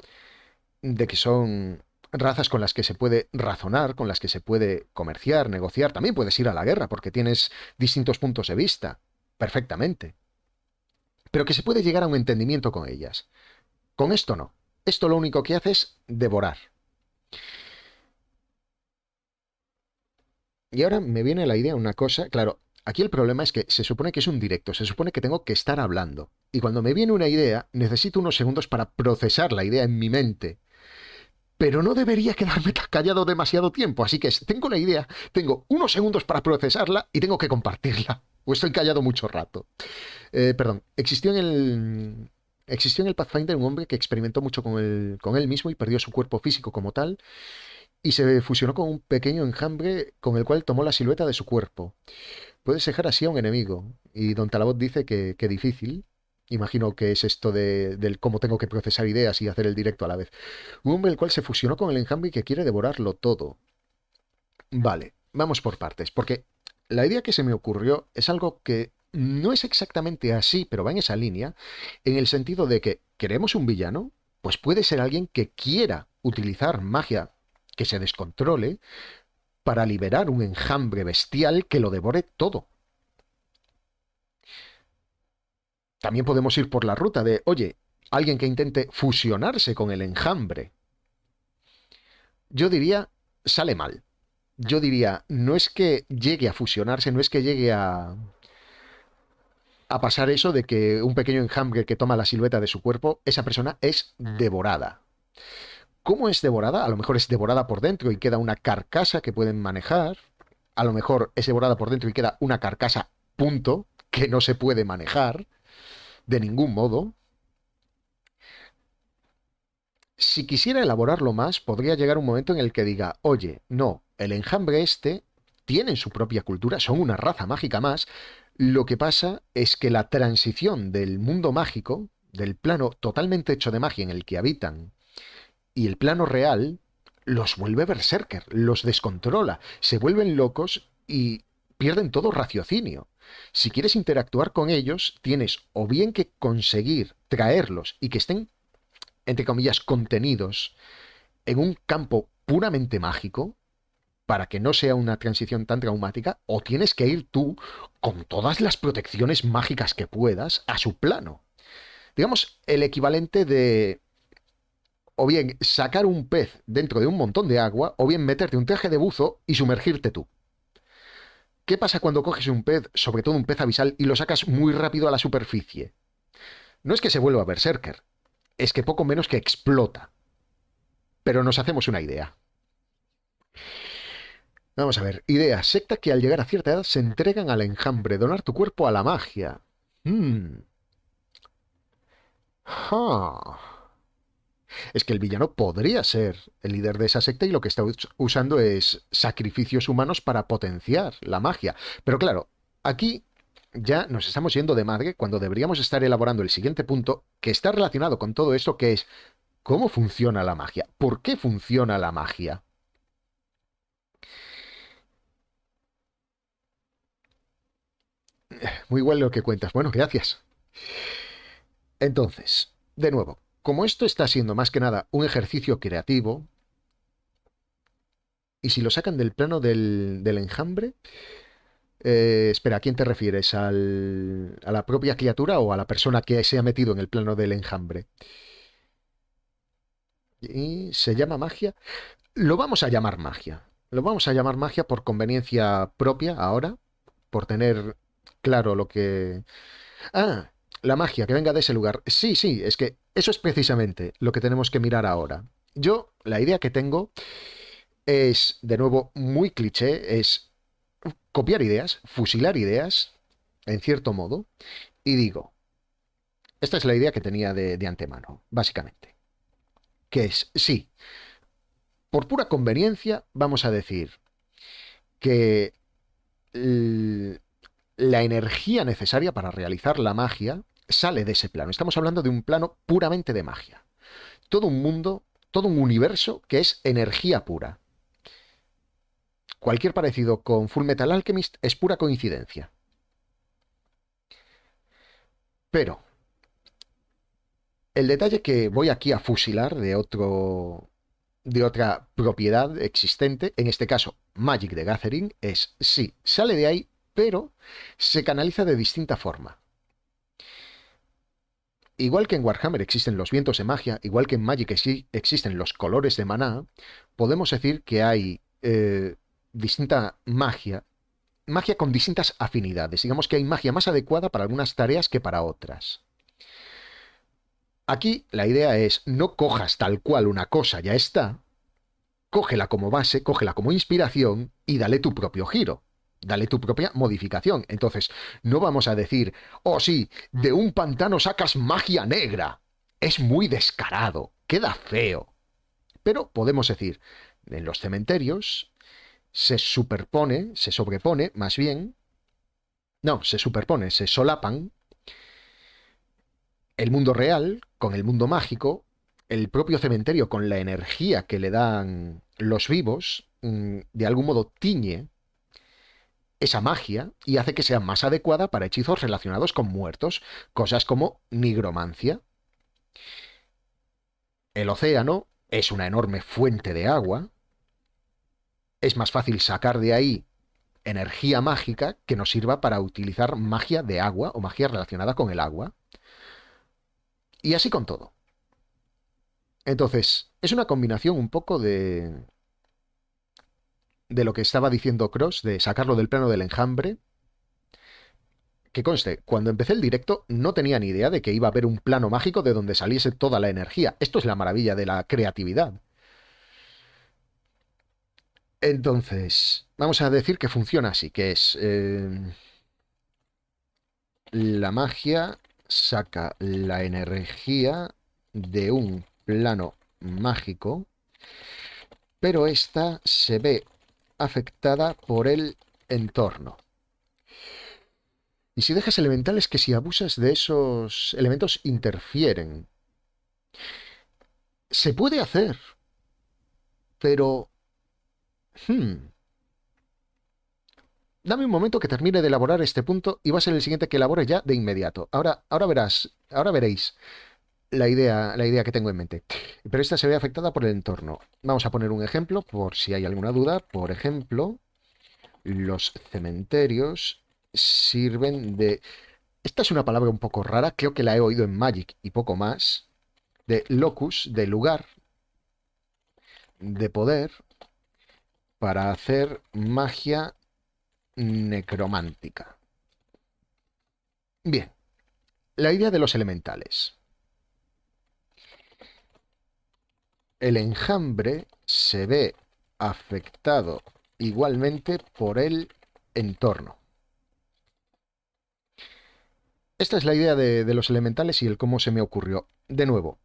razas con las que se puede razonar, con las que se puede comerciar, negociar. También puedes ir a la guerra porque tienes distintos puntos de vista, perfectamente. Pero que se puede llegar a un entendimiento con ellas. Con esto no. Esto lo único que hace es devorar. Y ahora me viene a la idea una cosa, claro, aquí el problema es que se supone que es un directo, se supone que tengo que estar hablando. Y cuando me viene una idea, necesito unos segundos para procesar la idea en mi mente. Pero no debería quedarme callado demasiado tiempo, así que tengo la idea, tengo unos segundos para procesarla y tengo que compartirla. O estoy callado mucho rato. Perdón, existió en el Pathfinder un hombre que experimentó mucho con él mismo y perdió su cuerpo físico como tal, y se fusionó con un pequeño enjambre con el cual tomó la silueta de su cuerpo. Puedes dejar así a un enemigo. Y Don Talabot dice que difícil. Imagino que es esto del cómo tengo que procesar ideas y hacer el directo a la vez. Un hombre el cual se fusionó con el enjambre y que quiere devorarlo todo. Vale, vamos por partes, porque la idea que se me ocurrió es algo que no es exactamente así, pero va en esa línea, en el sentido de que queremos un villano, pues puede ser alguien que quiera utilizar magia que se descontrole para liberar un enjambre bestial que lo devore todo. También podemos ir por la ruta de, oye, alguien que intente fusionarse con el enjambre. Yo diría, sale mal. Yo diría, no es que llegue a fusionarse, no es que llegue a pasar eso de que un pequeño enjambre que toma la silueta de su cuerpo, esa persona es devorada. ¿Cómo es devorada? A lo mejor es devorada por dentro y queda una carcasa que pueden manejar. A lo mejor es devorada por dentro y queda una carcasa, punto, que no se puede manejar de ningún modo. Si quisiera elaborarlo más, podría llegar un momento en el que diga, oye, no, el enjambre este tienen su propia cultura, son una raza mágica más. Lo que pasa es que la transición del mundo mágico, del plano totalmente hecho de magia en el que habitan, y el plano real, los vuelve berserker, los descontrola, se vuelven locos y pierden todo raciocinio. Si quieres interactuar con ellos, tienes o bien que conseguir traerlos y que estén, entre comillas, contenidos en un campo puramente mágico, para que no sea una transición tan traumática, o tienes que ir tú con todas las protecciones mágicas que puedas a su plano. Digamos, el equivalente de o bien sacar un pez dentro de un montón de agua, o bien meterte un traje de buzo y sumergirte tú. ¿Qué pasa cuando coges un pez, sobre todo un pez abisal, y lo sacas muy rápido a la superficie? No es que se vuelva berserker, es que poco menos que explota. Pero nos hacemos una idea. Vamos a ver, idea, secta que al llegar a cierta edad se entregan al enjambre, donar tu cuerpo a la magia. Hmm, Ah. Es que el villano podría ser el líder de esa secta y lo que está usando es sacrificios humanos para potenciar la magia. Pero claro, aquí ya nos estamos yendo de madre cuando deberíamos estar elaborando el siguiente punto que está relacionado con todo esto, que es cómo funciona la magia. ¿Por qué funciona la magia? Muy igual lo que cuentas. Bueno, gracias. Entonces, de nuevo, como esto está siendo más que nada un ejercicio creativo, y si lo sacan del plano del enjambre, espera, ¿a quién te refieres? ¿A la propia criatura o a la persona que se ha metido en el plano del enjambre? ¿Y se llama magia? Lo vamos a llamar magia. Lo vamos a llamar magia por conveniencia propia ahora, por tener claro lo que... Ah, la magia que venga de ese lugar. Sí, sí, es que eso es precisamente lo que tenemos que mirar ahora. Yo, la idea que tengo es, de nuevo, muy cliché, es copiar ideas, fusilar ideas, en cierto modo, y digo, esta es la idea que tenía de antemano, básicamente. Que es, sí, por pura conveniencia, vamos a decir que l- la energía necesaria para realizar la magia sale de ese plano. Estamos hablando de un plano puramente de magia. Todo un mundo, todo un universo que es energía pura. Cualquier parecido con Full Metal Alchemist es pura coincidencia. Pero el detalle que voy aquí a fusilar de otra propiedad existente, en este caso Magic the Gathering, es sí, sale de ahí, pero se canaliza de distinta forma. Igual que en Warhammer existen los vientos de magia, igual que en Magic existen los colores de maná, podemos decir que hay distinta magia, magia con distintas afinidades. Digamos que hay magia más adecuada para algunas tareas que para otras. Aquí la idea es no cojas tal cual una cosa ya está, cógela como base, cógela como inspiración y dale tu propio giro. Dale tu propia modificación. Entonces, no vamos a decir, oh sí, de un pantano sacas magia negra. Es muy descarado, queda feo. Pero podemos decir, en los cementerios se superpone, se sobrepone, más bien, no, se superpone, se solapan el mundo real con el mundo mágico, el propio cementerio con la energía que le dan los vivos, de algún modo tiñe esa magia y hace que sea más adecuada para hechizos relacionados con muertos, cosas como nigromancia. El océano es una enorme fuente de agua, es más fácil sacar de ahí energía mágica que nos sirva para utilizar magia de agua o magia relacionada con el agua. Y así con todo. Entonces, es una combinación un poco de lo que estaba diciendo Cross, de sacarlo del plano del enjambre. Que conste, cuando empecé el directo no tenía ni idea de que iba a haber un plano mágico de donde saliese toda la energía. Esto es la maravilla de la creatividad. Entonces, vamos a decir que funciona así, que es la magia saca la energía de un plano mágico, pero esta se ve afectada por el entorno. Y si dejas elementales que si abusas de esos elementos interfieren. Se puede hacer, pero... hmm, dame un momento que termine de elaborar este punto y va a ser el siguiente que elabore ya de inmediato. Ahora verás, ahora veréis la idea que tengo en mente. Pero esta se ve afectada por el entorno. Vamos a poner un ejemplo por si hay alguna duda. Por ejemplo, los cementerios sirven de... Esta es una palabra un poco rara, creo que la he oído en Magic y poco más. De locus, de lugar, de poder, para hacer magia necromántica. Bien, la idea de los elementales. El enjambre se ve afectado igualmente por el entorno. esta es la idea de los elementales y el cómo se me ocurrió. De nuevo,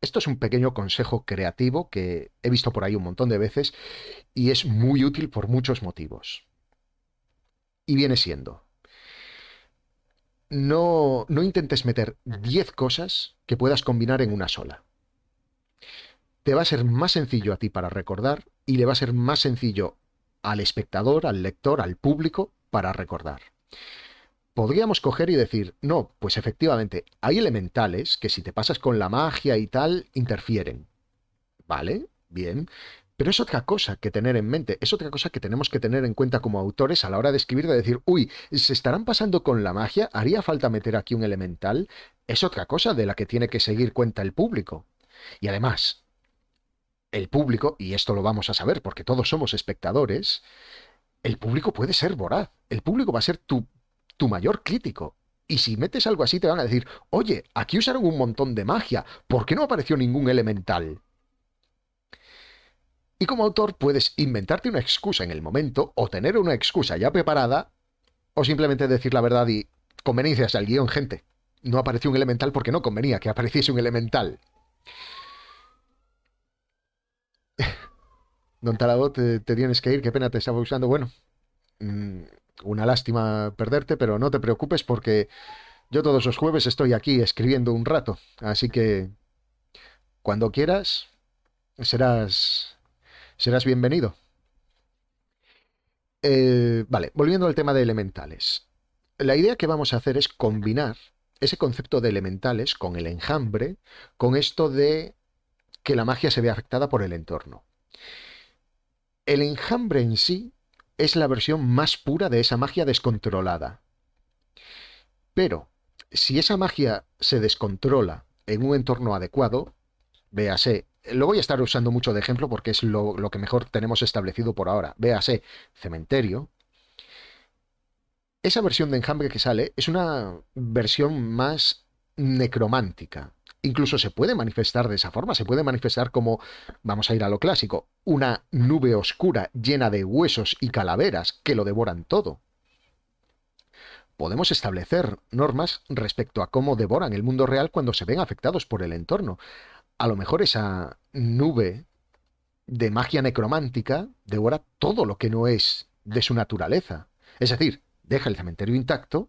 esto es un pequeño consejo creativo que he visto por ahí un montón de veces y es muy útil por muchos motivos. Y viene siendo, no intentes meter 10 cosas que puedas combinar en una sola. Te va a ser más sencillo a ti para recordar y le va a ser más sencillo al espectador, al lector, al público para recordar. Podríamos coger y decir, no, pues efectivamente, hay elementales que si te pasas con la magia y tal, interfieren. ¿Vale? Bien. Pero es otra cosa que tener en mente, es otra cosa que tenemos que tener en cuenta como autores a la hora de escribir, de decir, uy, ¿se estarán pasando con la magia? ¿Haría falta meter aquí un elemental? Es otra cosa de la que tiene que seguir cuenta el público. Y además, el público, y esto lo vamos a saber porque todos somos espectadores, el público puede ser voraz. El público va a ser tu mayor crítico. Y si metes algo así, te van a decir, oye, aquí usaron un montón de magia, ¿por qué no apareció ningún elemental? Y como autor puedes inventarte una excusa en el momento, o tener una excusa ya preparada, o simplemente decir la verdad y conveniencias al guión, gente. No apareció un elemental porque no convenía que apareciese un elemental. Don Taladot, te tienes que ir, qué pena te estaba usando. Bueno, mm, una lástima perderte, pero no te preocupes porque yo todos los jueves estoy aquí escribiendo un rato. Así que cuando quieras, serás, serás bienvenido. Vale, volviendo al tema de elementales. La idea que vamos a hacer es combinar ese concepto de elementales con el enjambre, con esto de que la magia se ve afectada por el entorno. El enjambre en sí es la versión más pura de esa magia descontrolada. Pero si esa magia se descontrola en un entorno adecuado, véase, lo voy a estar usando mucho de ejemplo porque es lo que mejor tenemos establecido por ahora, véase cementerio, esa versión de enjambre que sale es una versión más necromántica. Incluso se puede manifestar de esa forma, se puede manifestar como, vamos a ir a lo clásico, una nube oscura llena de huesos y calaveras que lo devoran todo. Podemos establecer normas respecto a cómo devoran el mundo real cuando se ven afectados por el entorno. A lo mejor esa nube de magia necromántica devora todo lo que no es de su naturaleza. Es decir, deja el cementerio intacto,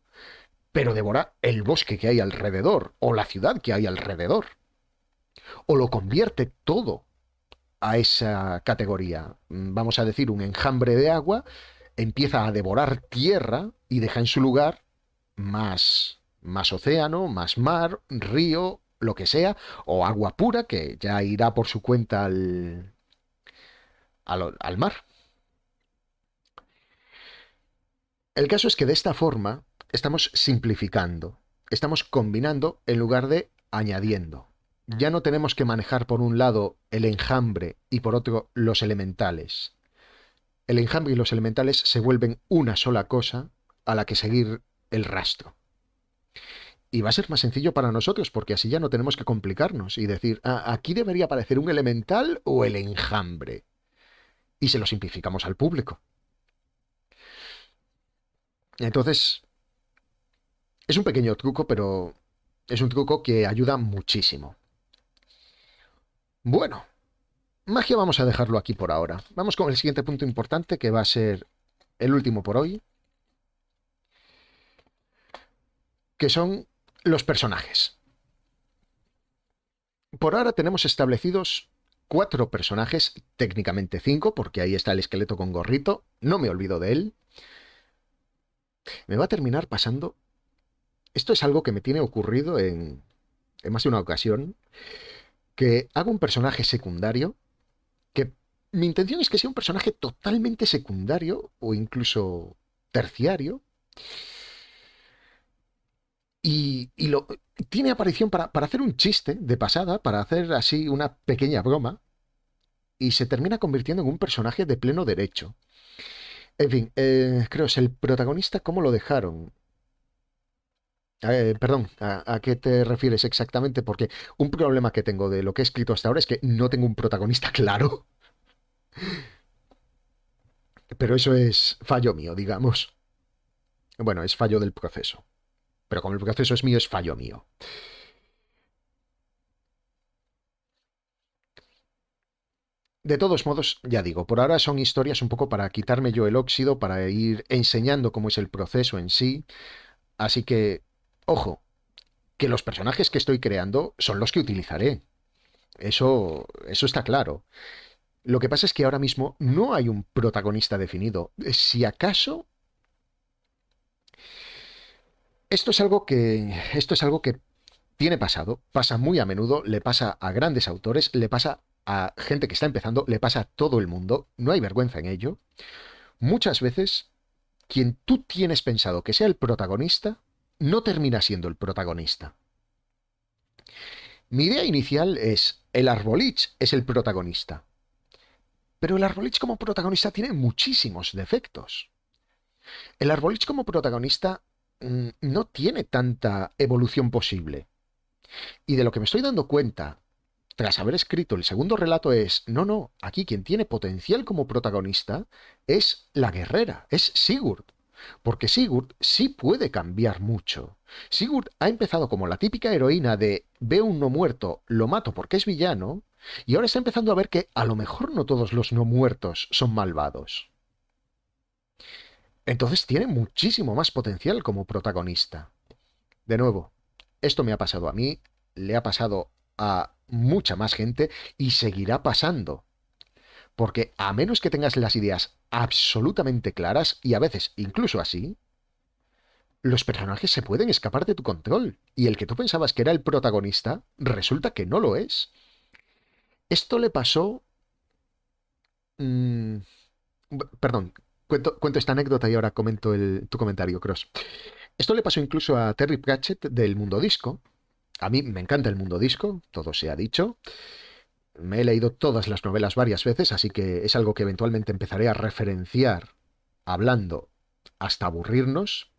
pero devora el bosque que hay alrededor, o la ciudad que hay alrededor, o lo convierte todo a esa categoría. Vamos a decir, un enjambre de agua empieza a devorar tierra y deja en su lugar más océano, más mar, río, lo que sea, o agua pura que ya irá por su cuenta al mar. El caso es que de esta forma estamos simplificando, estamos combinando en lugar de añadiendo. Ya no tenemos que manejar por un lado el enjambre y por otro los elementales. El enjambre y los elementales se vuelven una sola cosa a la que seguir el rastro. Y va a ser más sencillo para nosotros porque así ya no tenemos que complicarnos y decir, "Ah, aquí debería aparecer un elemental o el enjambre". Y se lo simplificamos al público. Entonces, es un pequeño truco, pero es un truco que ayuda muchísimo. Bueno, magia vamos a dejarlo aquí por ahora. Vamos con el siguiente punto importante que va a ser el último por hoy, que son los personajes. Por ahora tenemos establecidos 4 personajes, técnicamente 5, porque ahí está el esqueleto con gorrito, no me olvido de él. Me va a terminar pasando. Esto es algo que me tiene ocurrido en más de una ocasión, que hago un personaje secundario, que mi intención es que sea un personaje totalmente secundario o incluso terciario, y tiene aparición para hacer un chiste de pasada, para hacer así una pequeña broma, y se termina convirtiendo en un personaje de pleno derecho. En fin, creo es el protagonista, ¿cómo lo dejaron? Perdón, ¿a qué te refieres exactamente? Porque un problema que tengo de lo que he escrito hasta ahora es que no tengo un protagonista claro, pero eso es fallo mío, digamos. Bueno, es fallo del proceso. Pero como el proceso es mío, es fallo mío. De todos modos, ya digo, por ahora son historias un poco para quitarme yo el óxido, para ir enseñando cómo es el proceso en sí. Así que, ojo, que los personajes que estoy creando son los que utilizaré. Eso está claro. Lo que pasa es que ahora mismo no hay un protagonista definido. Si acaso, esto es algo que tiene pasado, pasa muy a menudo, le pasa a grandes autores, le pasa a gente que está empezando, le pasa a todo el mundo, no hay vergüenza en ello. Muchas veces, quien tú tienes pensado que sea el protagonista, no termina siendo el protagonista. Mi idea inicial es, el Arbolich es el protagonista, pero el Arbolich como protagonista tiene muchísimos defectos. El Arbolich como protagonista no tiene tanta evolución posible. Y de lo que me estoy dando cuenta, tras haber escrito el segundo relato, es, no, aquí quien tiene potencial como protagonista es la guerrera, es Sigurd. Porque Sigurd sí puede cambiar mucho. Sigurd ha empezado como la típica heroína de veo un no muerto, lo mato porque es villano, y ahora está empezando a ver que a lo mejor no todos los no muertos son malvados. Entonces tiene muchísimo más potencial como protagonista. De nuevo, esto me ha pasado a mí, le ha pasado a mucha más gente y seguirá pasando. Porque a menos que tengas las ideas absolutamente claras, y a veces incluso así, los personajes se pueden escapar de tu control. Y el que tú pensabas que era el protagonista, resulta que no lo es. Esto le pasó... mm, perdón, cuento esta anécdota y ahora comento tu comentario, Cross. Esto le pasó incluso a Terry Pratchett del Mundo Disco. A mí me encanta el Mundo Disco, todo se ha dicho. Me he leído todas las novelas varias veces, así que es algo que eventualmente empezaré a referenciar hablando hasta aburrirnos.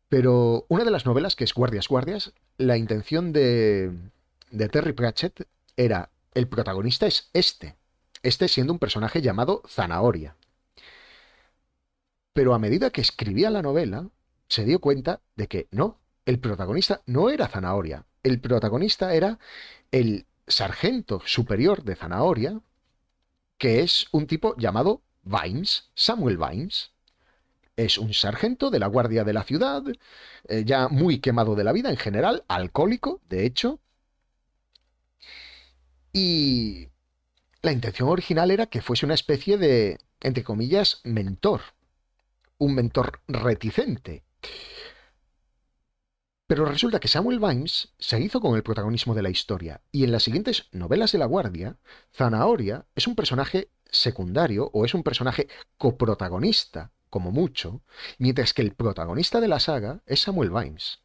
Pero una de las novelas, que es Guardias Guardias, la intención de Terry Pratchett era, el protagonista es este siendo un personaje llamado Zanahoria. Pero a medida que escribía la novela, se dio cuenta de que no, el protagonista no era Zanahoria, el protagonista era el sargento superior de Zanahoria, que es un tipo llamado Vimes, Samuel Vimes. Es un sargento de la guardia de la ciudad, ya muy quemado de la vida en general, alcohólico, de hecho, y la intención original era que fuese una especie de, entre comillas, mentor, un mentor reticente. Pero resulta que Samuel Vimes se hizo con el protagonismo de la historia, y en las siguientes novelas de La Guardia, Zanahoria es un personaje secundario o es un personaje coprotagonista, como mucho, mientras que el protagonista de la saga es Samuel Vimes.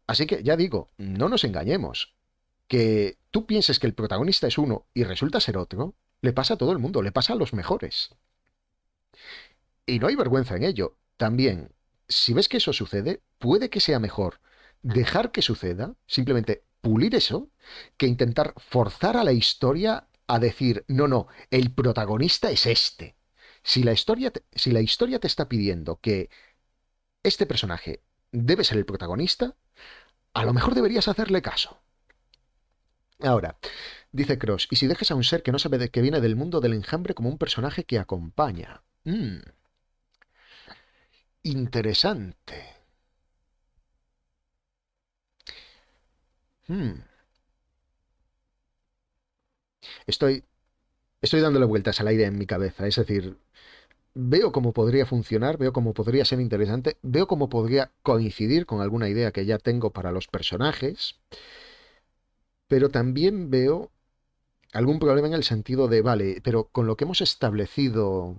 Así que ya digo, no nos engañemos, que tú pienses que el protagonista es uno y resulta ser otro, le pasa a todo el mundo, le pasa a los mejores. Y no hay vergüenza en ello. También, si ves que eso sucede, puede que sea mejor dejar que suceda, simplemente pulir eso, que intentar forzar a la historia a decir, no, el protagonista es este. Si la historia te está pidiendo que este personaje debe ser el protagonista, a lo mejor deberías hacerle caso. Ahora, dice Cross, ¿y si dejes a un ser que no sabe de que viene del mundo del enjambre como un personaje que acompaña? Interesante. Hmm, Estoy, estoy dándole vueltas a la idea en mi cabeza. Es decir, veo cómo podría funcionar, veo cómo podría ser interesante, veo cómo podría coincidir con alguna idea que ya tengo para los personajes, pero también veo algún problema en el sentido de, vale, pero con lo que hemos establecido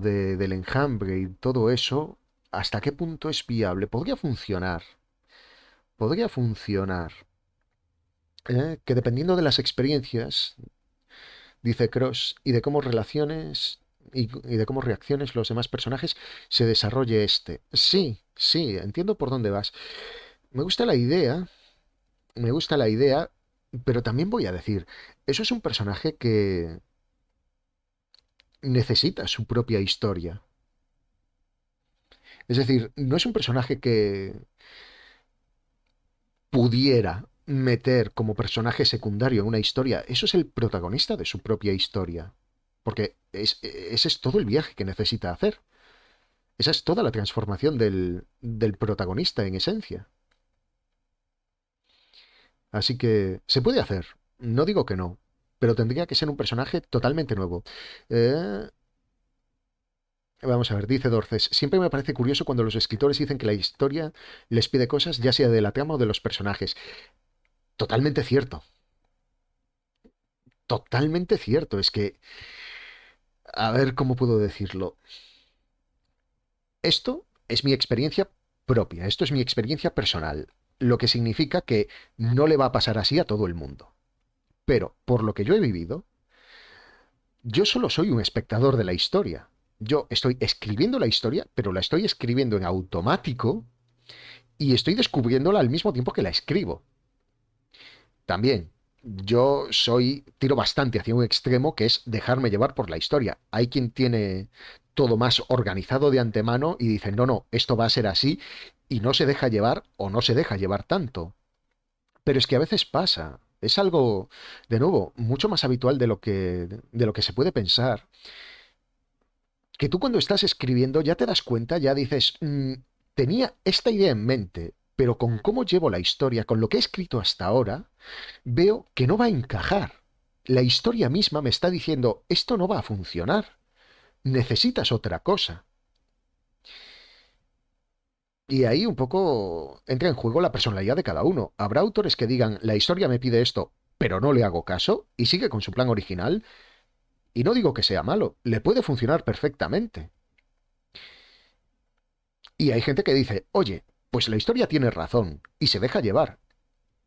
del enjambre y todo eso, ¿hasta qué punto es viable? Podría funcionar. Que dependiendo de las experiencias, dice Cross, y de cómo relaciones y de cómo reacciones los demás personajes, se desarrolle este. Sí, entiendo por dónde vas. Me gusta la idea, me gusta la idea, pero también voy a decir, eso es un personaje que necesita su propia historia. Es decir, no es un personaje que pudiera meter como personaje secundario en una historia. Eso es el protagonista de su propia historia. Porque ese es todo el viaje que necesita hacer. Esa es toda la transformación del protagonista en esencia. Así que se puede hacer. No digo que no. Pero tendría que ser un personaje totalmente nuevo. Eh, Vamos a ver, dice Dorces, siempre me parece curioso cuando los escritores dicen que la historia les pide cosas, ya sea de la trama o de los personajes. Totalmente cierto. Totalmente cierto. Es que, a ver cómo puedo decirlo. Esto es mi experiencia propia, esto es mi experiencia personal, lo que significa que no le va a pasar así a todo el mundo. Pero, por lo que yo he vivido, yo solo soy un espectador de la historia. Yo estoy escribiendo la historia, pero la estoy escribiendo en automático y estoy descubriéndola al mismo tiempo que la escribo. También, tiro bastante hacia un extremo que es dejarme llevar por la historia. Hay quien tiene todo más organizado de antemano y dice, no, no, esto va a ser así y no se deja llevar o no se deja llevar tanto. Pero es que a veces pasa. Es algo, de nuevo, mucho más habitual de lo que se puede pensar. Que tú cuando estás escribiendo ya te das cuenta, ya dices, tenía esta idea en mente, pero con cómo llevo la historia, con lo que he escrito hasta ahora, veo que no va a encajar. La historia misma me está diciendo, esto no va a funcionar, necesitas otra cosa. Y ahí un poco entra en juego la personalidad de cada uno. Habrá autores que digan, la historia me pide esto, pero no le hago caso, y sigue con su plan original, y no digo que sea malo, le puede funcionar perfectamente. Y hay gente que dice, oye, pues la historia tiene razón, y se deja llevar.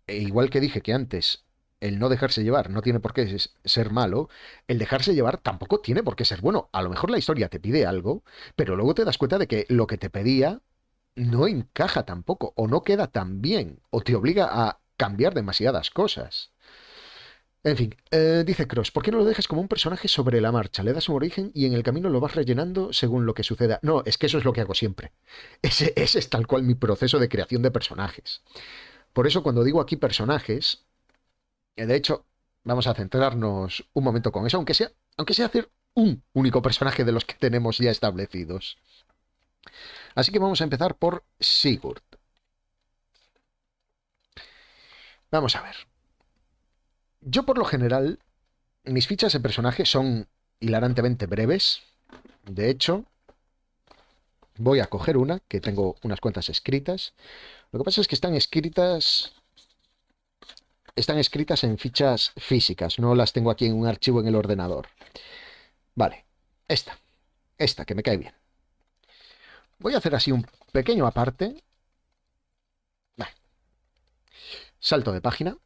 E igual que dije que antes, el no dejarse llevar no tiene por qué ser malo, el dejarse llevar tampoco tiene por qué ser bueno. A lo mejor la historia te pide algo, pero luego te das cuenta de que lo que te pedía no encaja tampoco, o no queda tan bien, o te obliga a cambiar demasiadas cosas. En fin, dice Cross, ¿por qué no lo dejas como un personaje sobre la marcha? Le das un origen y en el camino lo vas rellenando según lo que suceda. No, es que eso es lo que hago siempre. Ese es tal cual mi proceso de creación de personajes. Por eso cuando digo aquí personajes, de hecho, vamos a centrarnos un momento con eso, aunque sea hacer un único personaje de los que tenemos ya establecidos. Así que vamos a empezar por Sigurd. Vamos a ver. Yo por lo general, mis fichas de personaje son hilarantemente breves. De hecho, voy a coger una, que tengo unas cuantas escritas. Lo que pasa es que están escritas en fichas físicas, no las tengo aquí en un archivo en el ordenador. Vale, esta que me cae bien. Voy a hacer así un pequeño aparte. Vale, salto de página.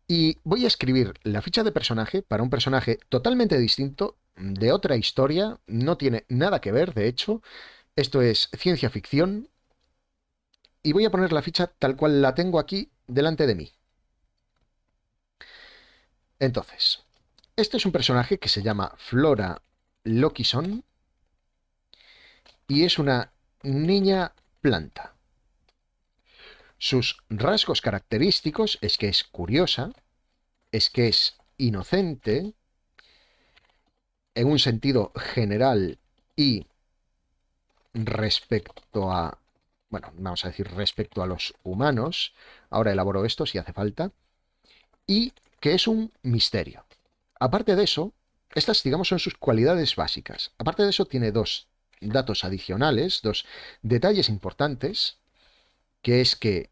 Y voy a escribir la ficha de personaje para un personaje totalmente distinto, de otra historia, no tiene nada que ver, de hecho. Esto es ciencia ficción. Y voy a poner la ficha tal cual la tengo aquí delante de mí. Entonces, este es un personaje que se llama Flora Lokison y es una niña planta. Sus rasgos característicos es que es curiosa, es que es inocente en un sentido general y respecto a, bueno, vamos a decir respecto a los humanos, ahora elaboro esto si hace falta, y que es un misterio. Aparte de eso, estas, digamos, son sus cualidades básicas. Aparte de eso, tiene dos datos adicionales, dos detalles importantes, que es que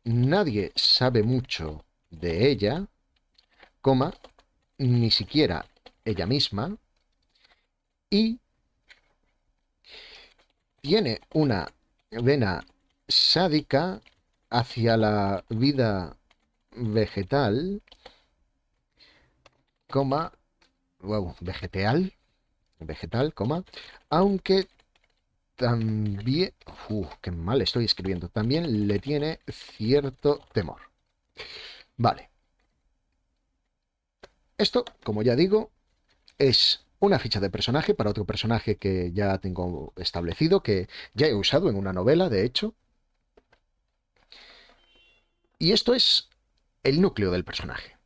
nadie sabe mucho de ella, coma, ni siquiera ella misma, y tiene una vena sádica hacia la vida vegetal, coma, wow, vegetal, coma, aunque también, qué mal estoy escribiendo, también le tiene cierto temor. Vale, esto, como ya digo, es una ficha de personaje para otro personaje que ya tengo establecido, que ya he usado en una novela, de hecho. Y esto es el núcleo del personaje.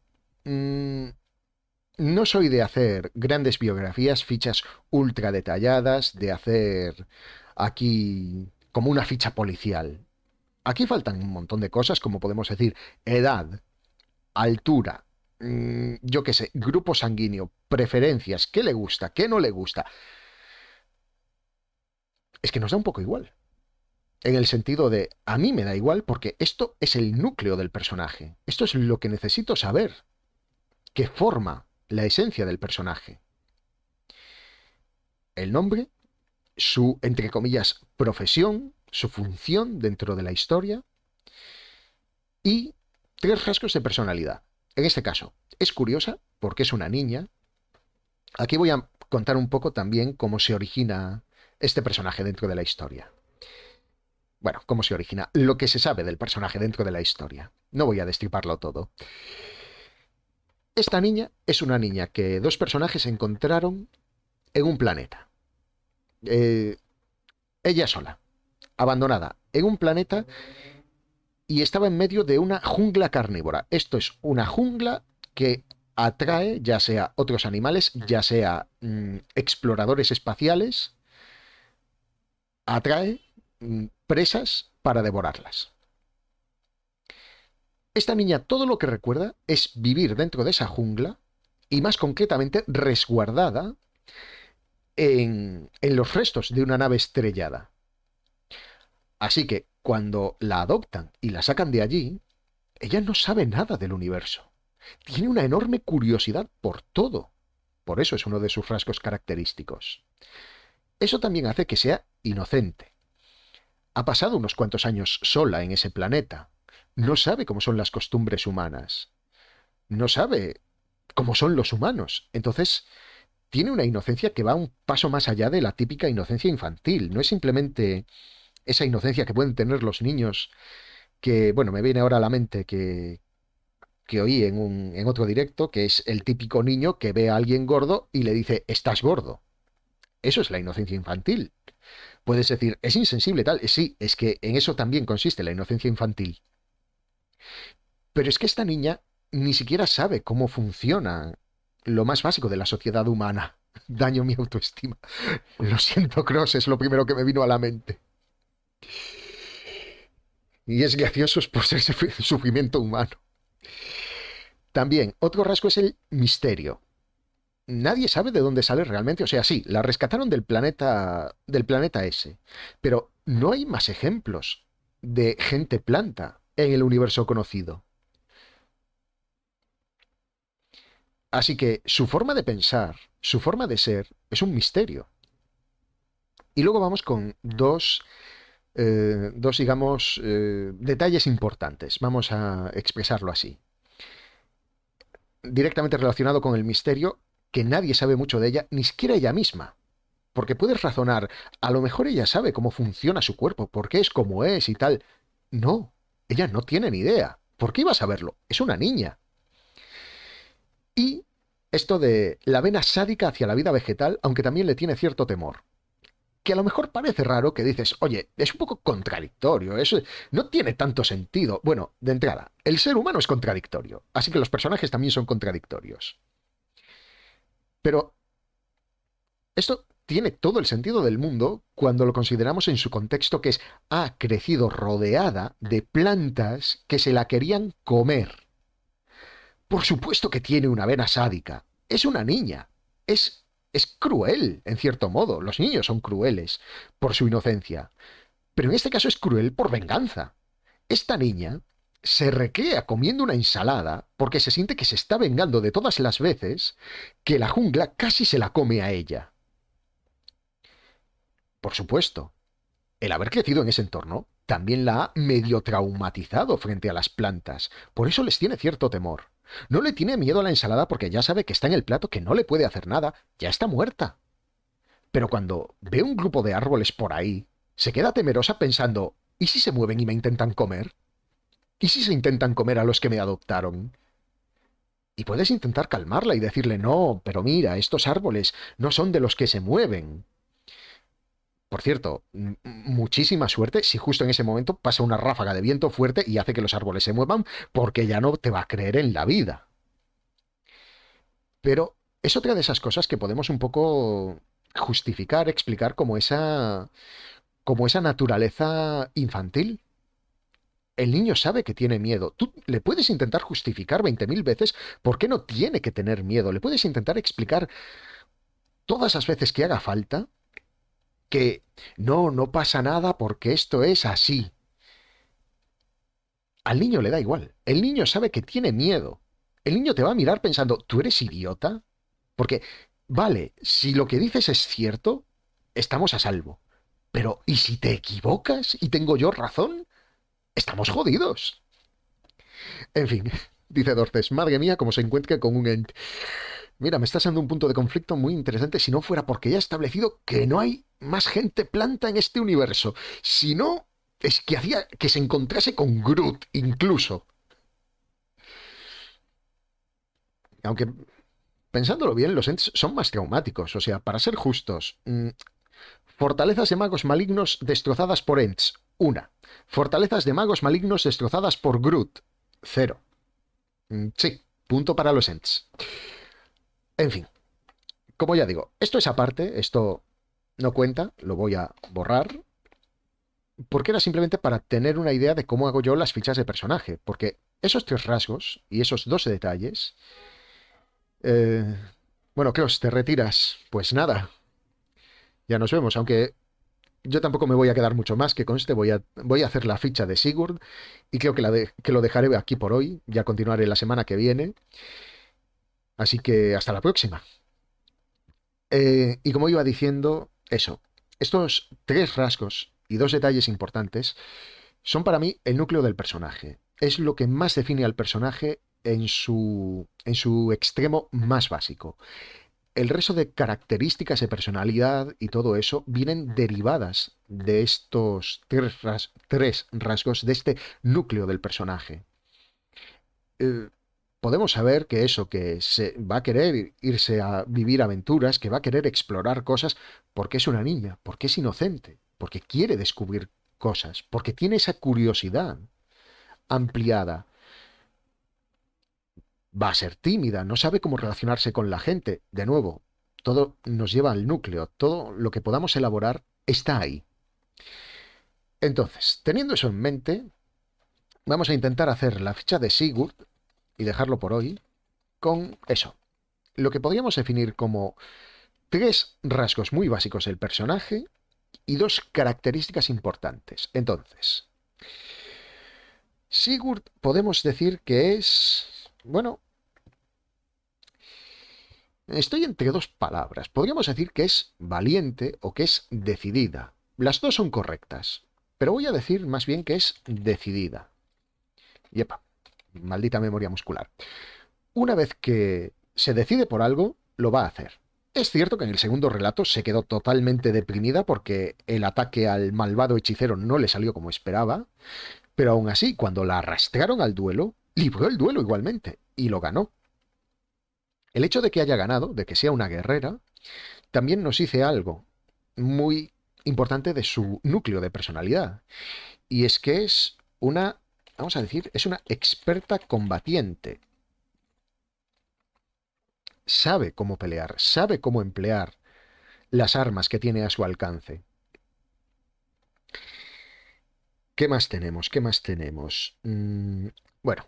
Mm, no soy de hacer grandes biografías, fichas ultra detalladas, de hacer aquí como una ficha policial. Aquí faltan un montón de cosas, como podemos decir, edad, altura, yo qué sé, grupo sanguíneo, preferencias, qué le gusta, qué no le gusta. Es que nos da un poco igual. En el sentido de, a mí me da igual porque esto es el núcleo del personaje. Esto es lo que necesito saber, que forma la esencia del personaje. El nombre, su, entre comillas, profesión, su función dentro de la historia y tres rasgos de personalidad. En este caso, es curiosa porque es una niña. Aquí voy a contar un poco también cómo se origina este personaje dentro de la historia. Bueno, cómo se origina, lo que se sabe del personaje dentro de la historia. No voy a destriparlo todo. Esta niña es una niña que dos personajes encontraron en un planeta. Eh, ella sola, abandonada, en un planeta y estaba en medio de una jungla carnívora. Esto es una jungla que atrae ya sea otros animales, ya sea exploradores espaciales, atrae presas para devorarlas. Esta niña todo lo que recuerda es vivir dentro de esa jungla y más concretamente resguardada en los restos de una nave estrellada. Así que cuando la adoptan y la sacan de allí, ella no sabe nada del universo. Tiene una enorme curiosidad por todo. Por eso es uno de sus rasgos característicos. Eso también hace que sea inocente. Ha pasado unos cuantos años sola en ese planeta. No sabe cómo son las costumbres humanas. No sabe cómo son los humanos. Entonces, tiene una inocencia que va un paso más allá de la típica inocencia infantil. No es simplemente esa inocencia que pueden tener los niños que, bueno, me viene ahora a la mente que oí en otro directo, que es el típico niño que ve a alguien gordo y le dice, estás gordo. Eso es la inocencia infantil. Puedes decir, es insensible tal. Sí, es que en eso también consiste la inocencia infantil. Pero es que esta niña ni siquiera sabe cómo funciona lo más básico de la sociedad humana. Daño mi autoestima. Lo siento, Cross, es lo primero que me vino a la mente. Y es gracioso por ser sufrimiento humano. También, otro rasgo es el misterio. Nadie sabe de dónde sale realmente. O sea, sí, la rescataron del planeta ese. Pero no hay más ejemplos de gente planta en el universo conocido. Así que su forma de pensar, su forma de ser, es un misterio. Y luego vamos con digamos, detalles importantes. Vamos a expresarlo así. Directamente relacionado con el misterio, que nadie sabe mucho de ella, ni siquiera ella misma. Porque puedes razonar, a lo mejor ella sabe cómo funciona su cuerpo, por qué es como es y tal. No, ella no tiene ni idea. ¿Por qué iba a saberlo? Es una niña. Y esto de la vena sádica hacia la vida vegetal, aunque también le tiene cierto temor. Que a lo mejor parece raro que dices, oye, es un poco contradictorio, eso no tiene tanto sentido. Bueno, de entrada, el ser humano es contradictorio, así que los personajes también son contradictorios. Pero esto tiene todo el sentido del mundo cuando lo consideramos en su contexto que es, ha crecido rodeada de plantas que se la querían comer. Por supuesto que tiene una vena sádica. Es una niña. Es cruel, en cierto modo. Los niños son crueles por su inocencia. Pero en este caso es cruel por venganza. Esta niña se recrea comiendo una ensalada porque se siente que se está vengando de todas las veces que la jungla casi se la come a ella. Por supuesto, el haber crecido en ese entorno también la ha medio traumatizado frente a las plantas. Por eso les tiene cierto temor. No le tiene miedo a la ensalada porque ya sabe que está en el plato, que no le puede hacer nada, ya está muerta. Pero cuando ve un grupo de árboles por ahí, se queda temerosa pensando, ¿y si se mueven y me intentan comer? ¿Y si se intentan comer a los que me adoptaron? Y puedes intentar calmarla y decirle, no, pero mira, estos árboles no son de los que se mueven. Por cierto, muchísima suerte si justo en ese momento pasa una ráfaga de viento fuerte y hace que los árboles se muevan, porque ya no te va a creer en la vida. Pero es otra de esas cosas que podemos un poco justificar, explicar como esa naturaleza infantil. El niño sabe que tiene miedo. Tú le puedes intentar justificar 20.000 veces por qué no tiene que tener miedo. Le puedes intentar explicar todas las veces que haga falta que no, no pasa nada porque esto es así. Al niño le da igual. El niño sabe que tiene miedo. El niño te va a mirar pensando, ¿tú eres idiota? Porque, vale, si lo que dices es cierto, estamos a salvo. Pero, ¿y si te equivocas y tengo yo razón? Estamos jodidos. En fin, dice Dorces, madre mía, cómo se encuentra con un ent. Mira, me estás dando un punto de conflicto muy interesante si no fuera porque ya he establecido que no hay más gente planta en este universo. Si no, es que hacía que se encontrase con Groot, incluso. Aunque, pensándolo bien, los ents son más traumáticos. O sea, para ser justos, fortalezas de magos malignos destrozadas por ents, una. Fortalezas de magos malignos destrozadas por Groot, cero. Sí, punto para los ents. En fin, como ya digo, esto es aparte, esto no cuenta, lo voy a borrar, porque era simplemente para tener una idea de cómo hago yo las fichas de personaje, porque esos tres rasgos y esos dos detalles... eh, bueno, Klaus, ¿te retiras? Pues nada, ya nos vemos, aunque yo tampoco me voy a quedar mucho más, que conste, voy a hacer la ficha de Sigurd y creo que, que lo dejaré aquí por hoy, ya continuaré la semana que viene, así que hasta la próxima. Y como iba diciendo, eso, estos tres rasgos y dos detalles importantes son para mí el núcleo del personaje. Es lo que más define al personaje en su extremo más básico. El resto de características de personalidad y todo eso vienen derivadas de estos tres rasgos, de este núcleo del personaje. Eh, Podemos saber que eso, que se va a querer irse a vivir aventuras, que va a querer explorar cosas, porque es una niña, porque es inocente, porque quiere descubrir cosas, porque tiene esa curiosidad ampliada. Va a ser tímida, no sabe cómo relacionarse con la gente. De nuevo, todo nos lleva al núcleo, todo lo que podamos elaborar está ahí. Entonces, teniendo eso en mente, vamos a intentar hacer la ficha de Sigurd y dejarlo por hoy con eso. Lo que podríamos definir como tres rasgos muy básicos del personaje y dos características importantes. Entonces, Sigurd podemos decir que es, bueno, estoy entre dos palabras. Podríamos decir que es valiente o que es decidida. Las dos son correctas, pero voy a decir más bien que es decidida. Yepa, maldita memoria muscular. Una vez que se decide por algo, lo va a hacer. Es cierto que en el segundo relato se quedó totalmente deprimida porque el ataque al malvado hechicero no le salió como esperaba, pero aún así, cuando la arrastraron al duelo, libró el duelo igualmente y lo ganó. El hecho de que haya ganado, de que sea una guerrera, también nos dice algo muy importante de su núcleo de personalidad, y es que es una, vamos a decir, es una experta combatiente. Sabe cómo pelear, sabe cómo emplear las armas que tiene a su alcance. ¿Qué más tenemos? ¿Qué más tenemos? Bueno,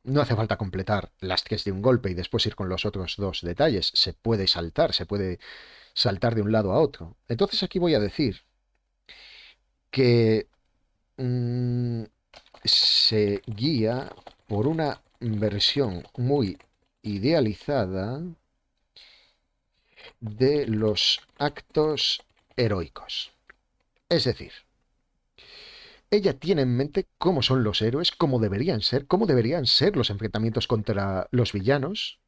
no hace falta completar las tres de un golpe y después ir con los otros dos detalles. Se puede saltar de un lado a otro. Entonces aquí voy a decir que mm, se guía por una versión muy idealizada de los actos heroicos. Es decir, ella tiene en mente cómo son los héroes, cómo deberían ser los enfrentamientos contra los villanos,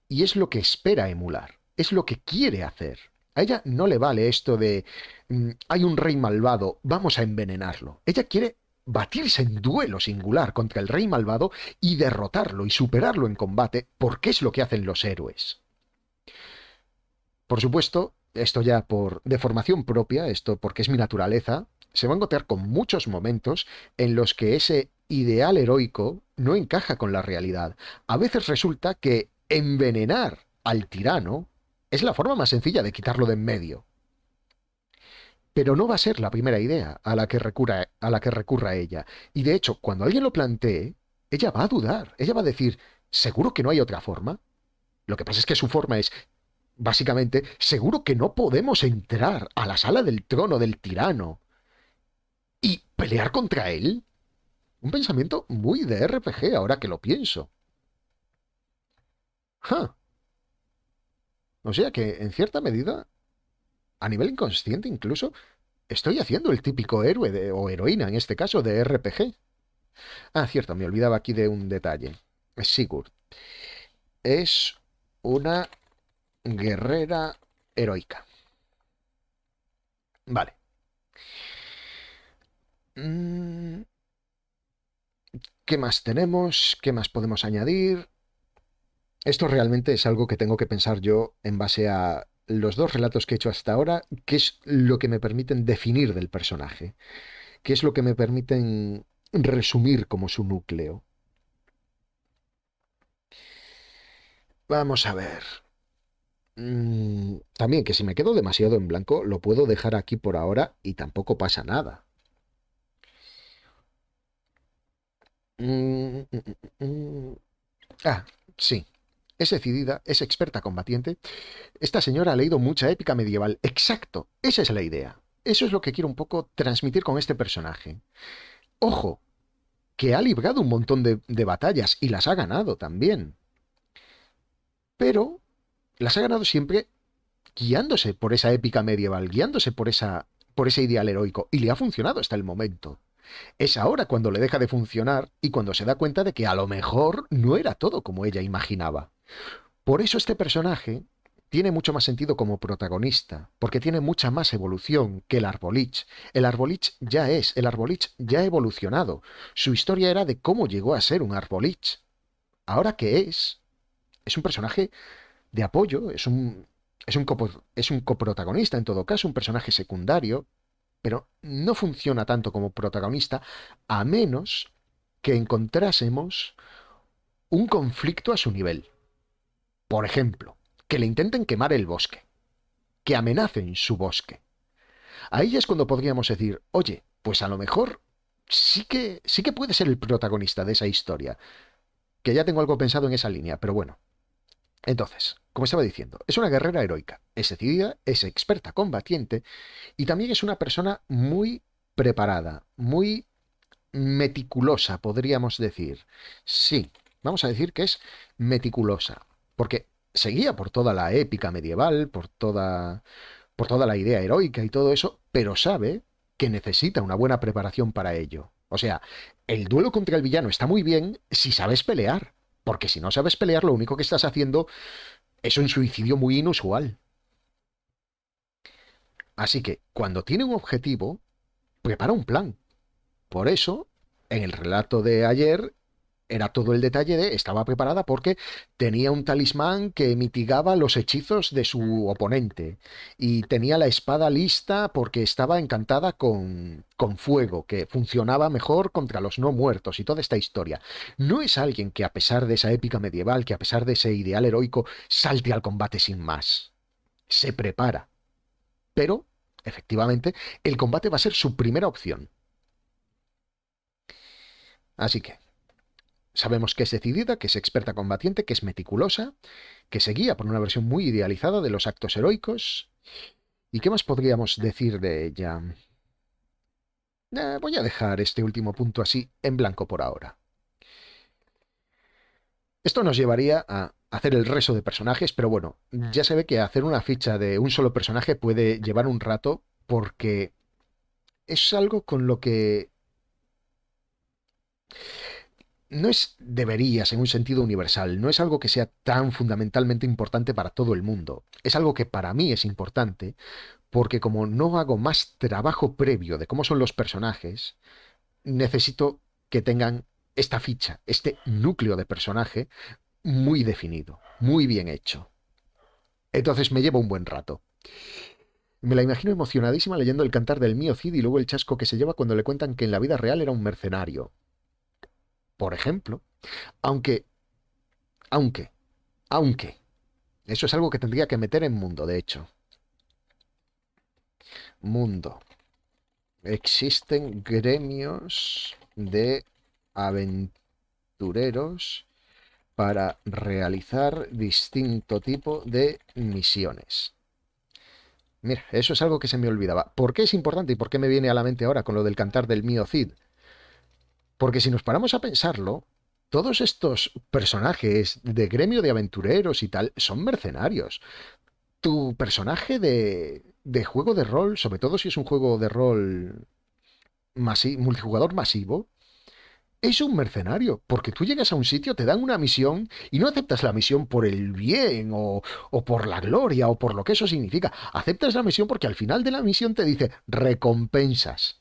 y es lo que espera emular, es lo que quiere hacer. A ella no le vale esto de hay un rey malvado, vamos a envenenarlo. Ella quiere batirse en duelo singular contra el rey malvado y derrotarlo y superarlo en combate, porque es lo que hacen los héroes. Por supuesto, esto ya por deformación propia, esto porque es mi naturaleza, se va a encontrar con muchos momentos en los que ese ideal heroico no encaja con la realidad. A veces resulta que envenenar al tirano es la forma más sencilla de quitarlo de en medio. Pero no va a ser la primera idea a la que recurra ella. Y de hecho, cuando alguien lo plantee, ella va a dudar. Ella va a decir, ¿seguro que no hay otra forma? Lo que pasa es que su forma es, básicamente, ¿seguro que no podemos entrar a la sala del trono del tirano y pelear contra él? Un pensamiento muy de RPG ahora que lo pienso. ¡Ja! O sea que, en cierta medida, a nivel inconsciente incluso, estoy haciendo el típico héroe o heroína, en este caso, de RPG. Ah, cierto, me olvidaba aquí de un detalle. Sigurd es una guerrera heroica. Vale. Mm, ¿Qué más tenemos? ¿Qué más podemos añadir? Esto realmente es algo que tengo que pensar yo en base a los dos relatos que he hecho hasta ahora, qué es lo que me permiten definir del personaje, qué es lo que me permiten resumir como su núcleo. Vamos a ver. También que si me quedo demasiado en blanco, lo puedo dejar aquí por ahora y tampoco pasa nada. Mm, mm, mm, mm. Ah, sí. Es decidida, es experta combatiente. Esta señora ha leído mucha épica medieval. Exacto, esa es la idea. Eso es lo que quiero un poco transmitir con este personaje. Ojo, que ha librado un montón de batallas y las ha ganado también. Pero las ha ganado siempre guiándose por esa épica medieval, guiándose por ese ideal heroico. Y le ha funcionado hasta el momento. Es ahora cuando le deja de funcionar y cuando se da cuenta de que a lo mejor no era todo como ella imaginaba. Por eso este personaje tiene mucho más sentido como protagonista, porque tiene mucha más evolución que el Arbolich. El Arbolich ya ha evolucionado. Su historia era de cómo llegó a ser un Arbolich. Ahora que es un personaje de apoyo, es un coprotagonista en todo caso, un personaje secundario, pero no funciona tanto como protagonista a menos que encontrásemos un conflicto a su nivel. Por ejemplo, que le intenten quemar el bosque, que amenacen su bosque. Ahí es cuando podríamos decir, oye, pues a lo mejor sí que puede ser el protagonista de esa historia, que ya tengo algo pensado en esa línea, pero bueno. Entonces, como estaba diciendo, es una guerrera heroica, es decidida, es experta combatiente y también es una persona muy preparada, muy meticulosa, podríamos decir. Sí, vamos a decir que es meticulosa, porque seguía por toda la épica medieval, por toda la idea heroica y todo eso, pero sabe que necesita una buena preparación para ello. O sea, el duelo contra el villano está muy bien si sabes pelear, porque si no sabes pelear, lo único que estás haciendo es un suicidio muy inusual. Así que, cuando tiene un objetivo, prepara un plan. Por eso, en el relato de ayer, era todo el detalle de estaba preparada porque tenía un talismán que mitigaba los hechizos de su oponente y tenía la espada lista porque estaba encantada con fuego, que funcionaba mejor contra los no muertos y toda esta historia. No es alguien que a pesar de esa épica medieval, que a pesar de ese ideal heroico, salte al combate sin más. Se prepara, pero, efectivamente, el combate va a ser su primera opción. Así que sabemos que es decidida, que es experta combatiente, que es meticulosa, que se guía por una versión muy idealizada de los actos heroicos. ¿Y qué más podríamos decir de ella? Voy a dejar este último punto así en blanco por ahora. Esto nos llevaría a hacer el resto de personajes, pero bueno, ya se ve que hacer una ficha de un solo personaje puede llevar un rato porque es algo con lo que no es deberías en un sentido universal, no es algo que sea tan fundamentalmente importante para todo el mundo. Es algo que para mí es importante porque como no hago más trabajo previo de cómo son los personajes, necesito que tengan esta ficha, este núcleo de personaje muy definido, muy bien hecho. Entonces me lleva un buen rato. Me la imagino emocionadísima leyendo el cantar del mío Cid y luego el chasco que se lleva cuando le cuentan que en la vida real era un mercenario. Por ejemplo, aunque, aunque, aunque, eso es algo que tendría que meter en mundo, de hecho. Mundo. Existen gremios de aventureros para realizar distinto tipo de misiones. Mira, eso es algo que se me olvidaba. ¿Por qué es importante y por qué me viene a la mente ahora con lo del cantar del mío Cid? Porque si nos paramos a pensarlo, todos estos personajes de gremio de aventureros y tal son mercenarios. Tu personaje de juego de rol, sobre todo si es un juego de rol multijugador masivo, es un mercenario, porque tú llegas a un sitio, te dan una misión y no aceptas la misión por el bien o por la gloria o por lo que eso significa. Aceptas la misión porque al final de la misión te dice recompensas.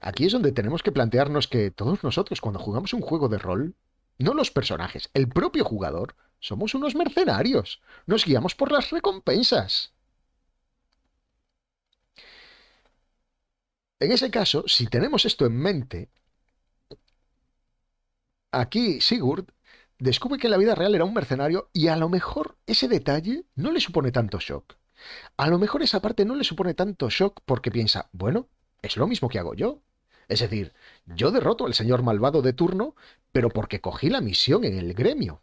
Aquí es donde tenemos que plantearnos que todos nosotros cuando jugamos un juego de rol, no los personajes, el propio jugador, somos unos mercenarios. Nos guiamos por las recompensas. En ese caso, si tenemos esto en mente, aquí Sigurd descubre que en la vida real era un mercenario y a lo mejor ese detalle no le supone tanto shock. A lo mejor esa parte no le supone tanto shock porque piensa, bueno, es lo mismo que hago yo. Es decir, yo derroto al señor malvado de turno, pero porque cogí la misión en el gremio.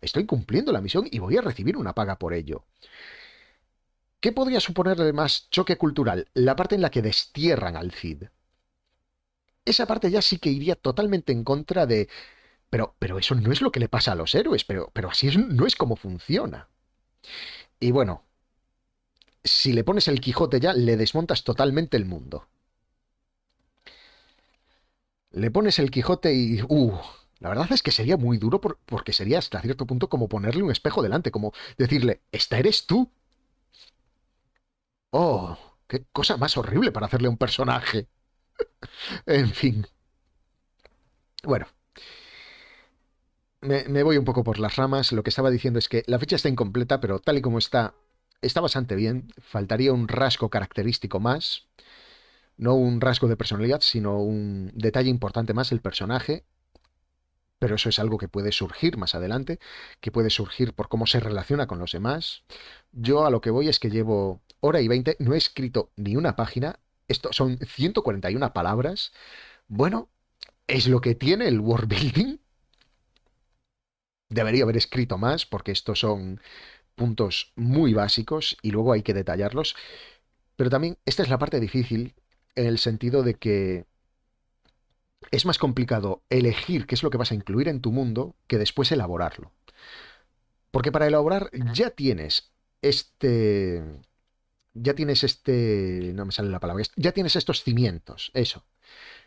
Estoy cumpliendo la misión y voy a recibir una paga por ello. ¿Qué podría suponerle más choque cultural? La parte en la que destierran al Cid. Esa parte ya sí que iría totalmente en contra de pero eso no es lo que le pasa a los héroes, pero así no es como funciona. Y bueno, si le pones el Quijote ya, le desmontas totalmente el mundo. Le pones el Quijote y... la verdad es que sería muy duro porque sería hasta cierto punto como ponerle un espejo delante, como decirle, esta eres tú. Oh, qué cosa más horrible para hacerle a un personaje. En fin. Bueno, me voy un poco por las ramas. Lo que estaba diciendo es que la ficha está incompleta, pero tal y como está, está bastante bien. Faltaría un rasgo característico más. No un rasgo de personalidad, sino un detalle importante más, el personaje. Pero eso es algo que puede surgir más adelante, que puede surgir por cómo se relaciona con los demás. Yo a lo que voy es que llevo hora y 20, no he escrito ni una página. Esto son 141 palabras. Bueno, es lo que tiene el world building. Debería haber escrito más porque estos son puntos muy básicos y luego hay que detallarlos. Pero también esta es la parte difícil en el sentido de que es más complicado elegir qué es lo que vas a incluir en tu mundo que después elaborarlo. Porque para elaborar no me sale la palabra, ya tienes estos cimientos, eso.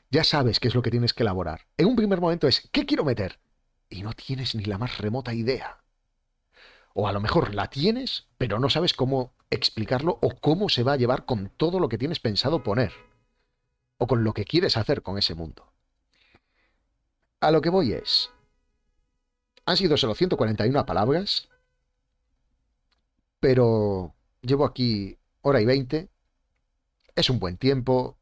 Ya sabes qué es lo que tienes que elaborar. En un primer momento es, ¿qué quiero meter? Y no tienes ni la más remota idea. O a lo mejor la tienes, pero no sabes cómo explicarlo o cómo se va a llevar con todo lo que tienes pensado poner. O con lo que quieres hacer con ese mundo. A lo que voy es, han sido solo 141 palabras, pero llevo aquí hora y 20. Es un buen tiempo.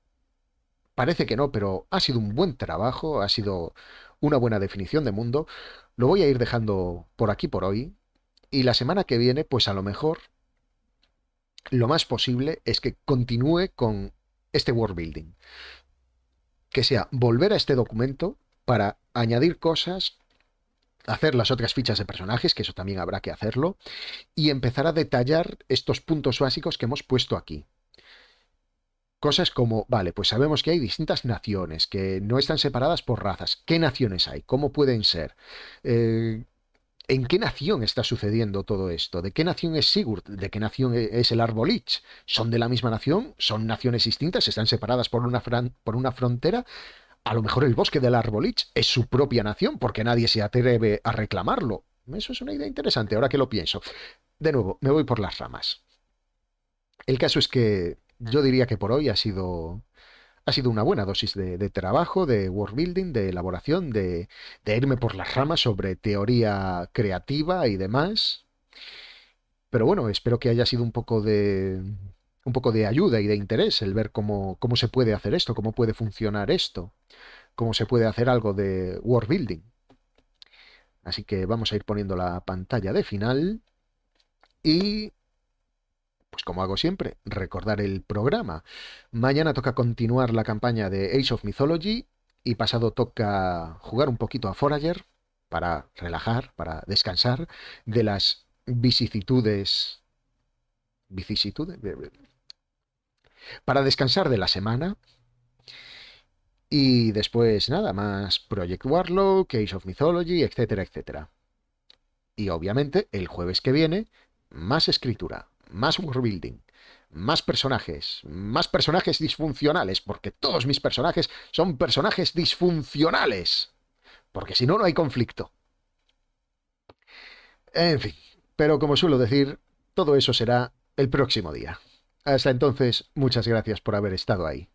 Parece que no, pero ha sido un buen trabajo, ha sido una buena definición de mundo. Lo voy a ir dejando por aquí por hoy. Y la semana que viene, pues a lo mejor lo más posible es que continúe con este world building. Que sea volver a este documento para añadir cosas, hacer las otras fichas de personajes, que eso también habrá que hacerlo, y empezar a detallar estos puntos básicos que hemos puesto aquí. Cosas como, vale, pues sabemos que hay distintas naciones, que no están separadas por razas. ¿Qué naciones hay? ¿Cómo pueden ser? Eh, ¿En qué nación está sucediendo todo esto? ¿De qué nación es Sigurd? ¿De qué nación es el Arbolich? ¿Son de la misma nación? ¿Son naciones distintas? ¿Están separadas por por una frontera? A lo mejor el bosque del Arbolich es su propia nación porque nadie se atreve a reclamarlo. Eso es una idea interesante, ahora que lo pienso. De nuevo, me voy por las ramas. El caso es que yo diría que por hoy ha sido una buena dosis de trabajo, de world building, de elaboración, de irme por las ramas sobre teoría creativa y demás. Pero bueno, espero que haya sido un poco de ayuda y de interés el ver cómo se puede hacer esto, cómo puede funcionar esto, cómo se puede hacer algo de world building. Así que vamos a ir poniendo la pantalla de final y, pues como hago siempre, recordar el programa. Mañana toca continuar la campaña de Age of Mythology y pasado toca jugar un poquito a Forager para relajar, para descansar de las vicisitudes, para descansar de la semana. Y después nada más Project Warlock, Age of Mythology, etcétera, etcétera. Y obviamente el jueves que viene, más escritura, más worldbuilding, más personajes disfuncionales, porque todos mis personajes son personajes disfuncionales, porque si no, no hay conflicto. En fin, pero como suelo decir, todo eso será el próximo día. Hasta entonces, muchas gracias por haber estado ahí.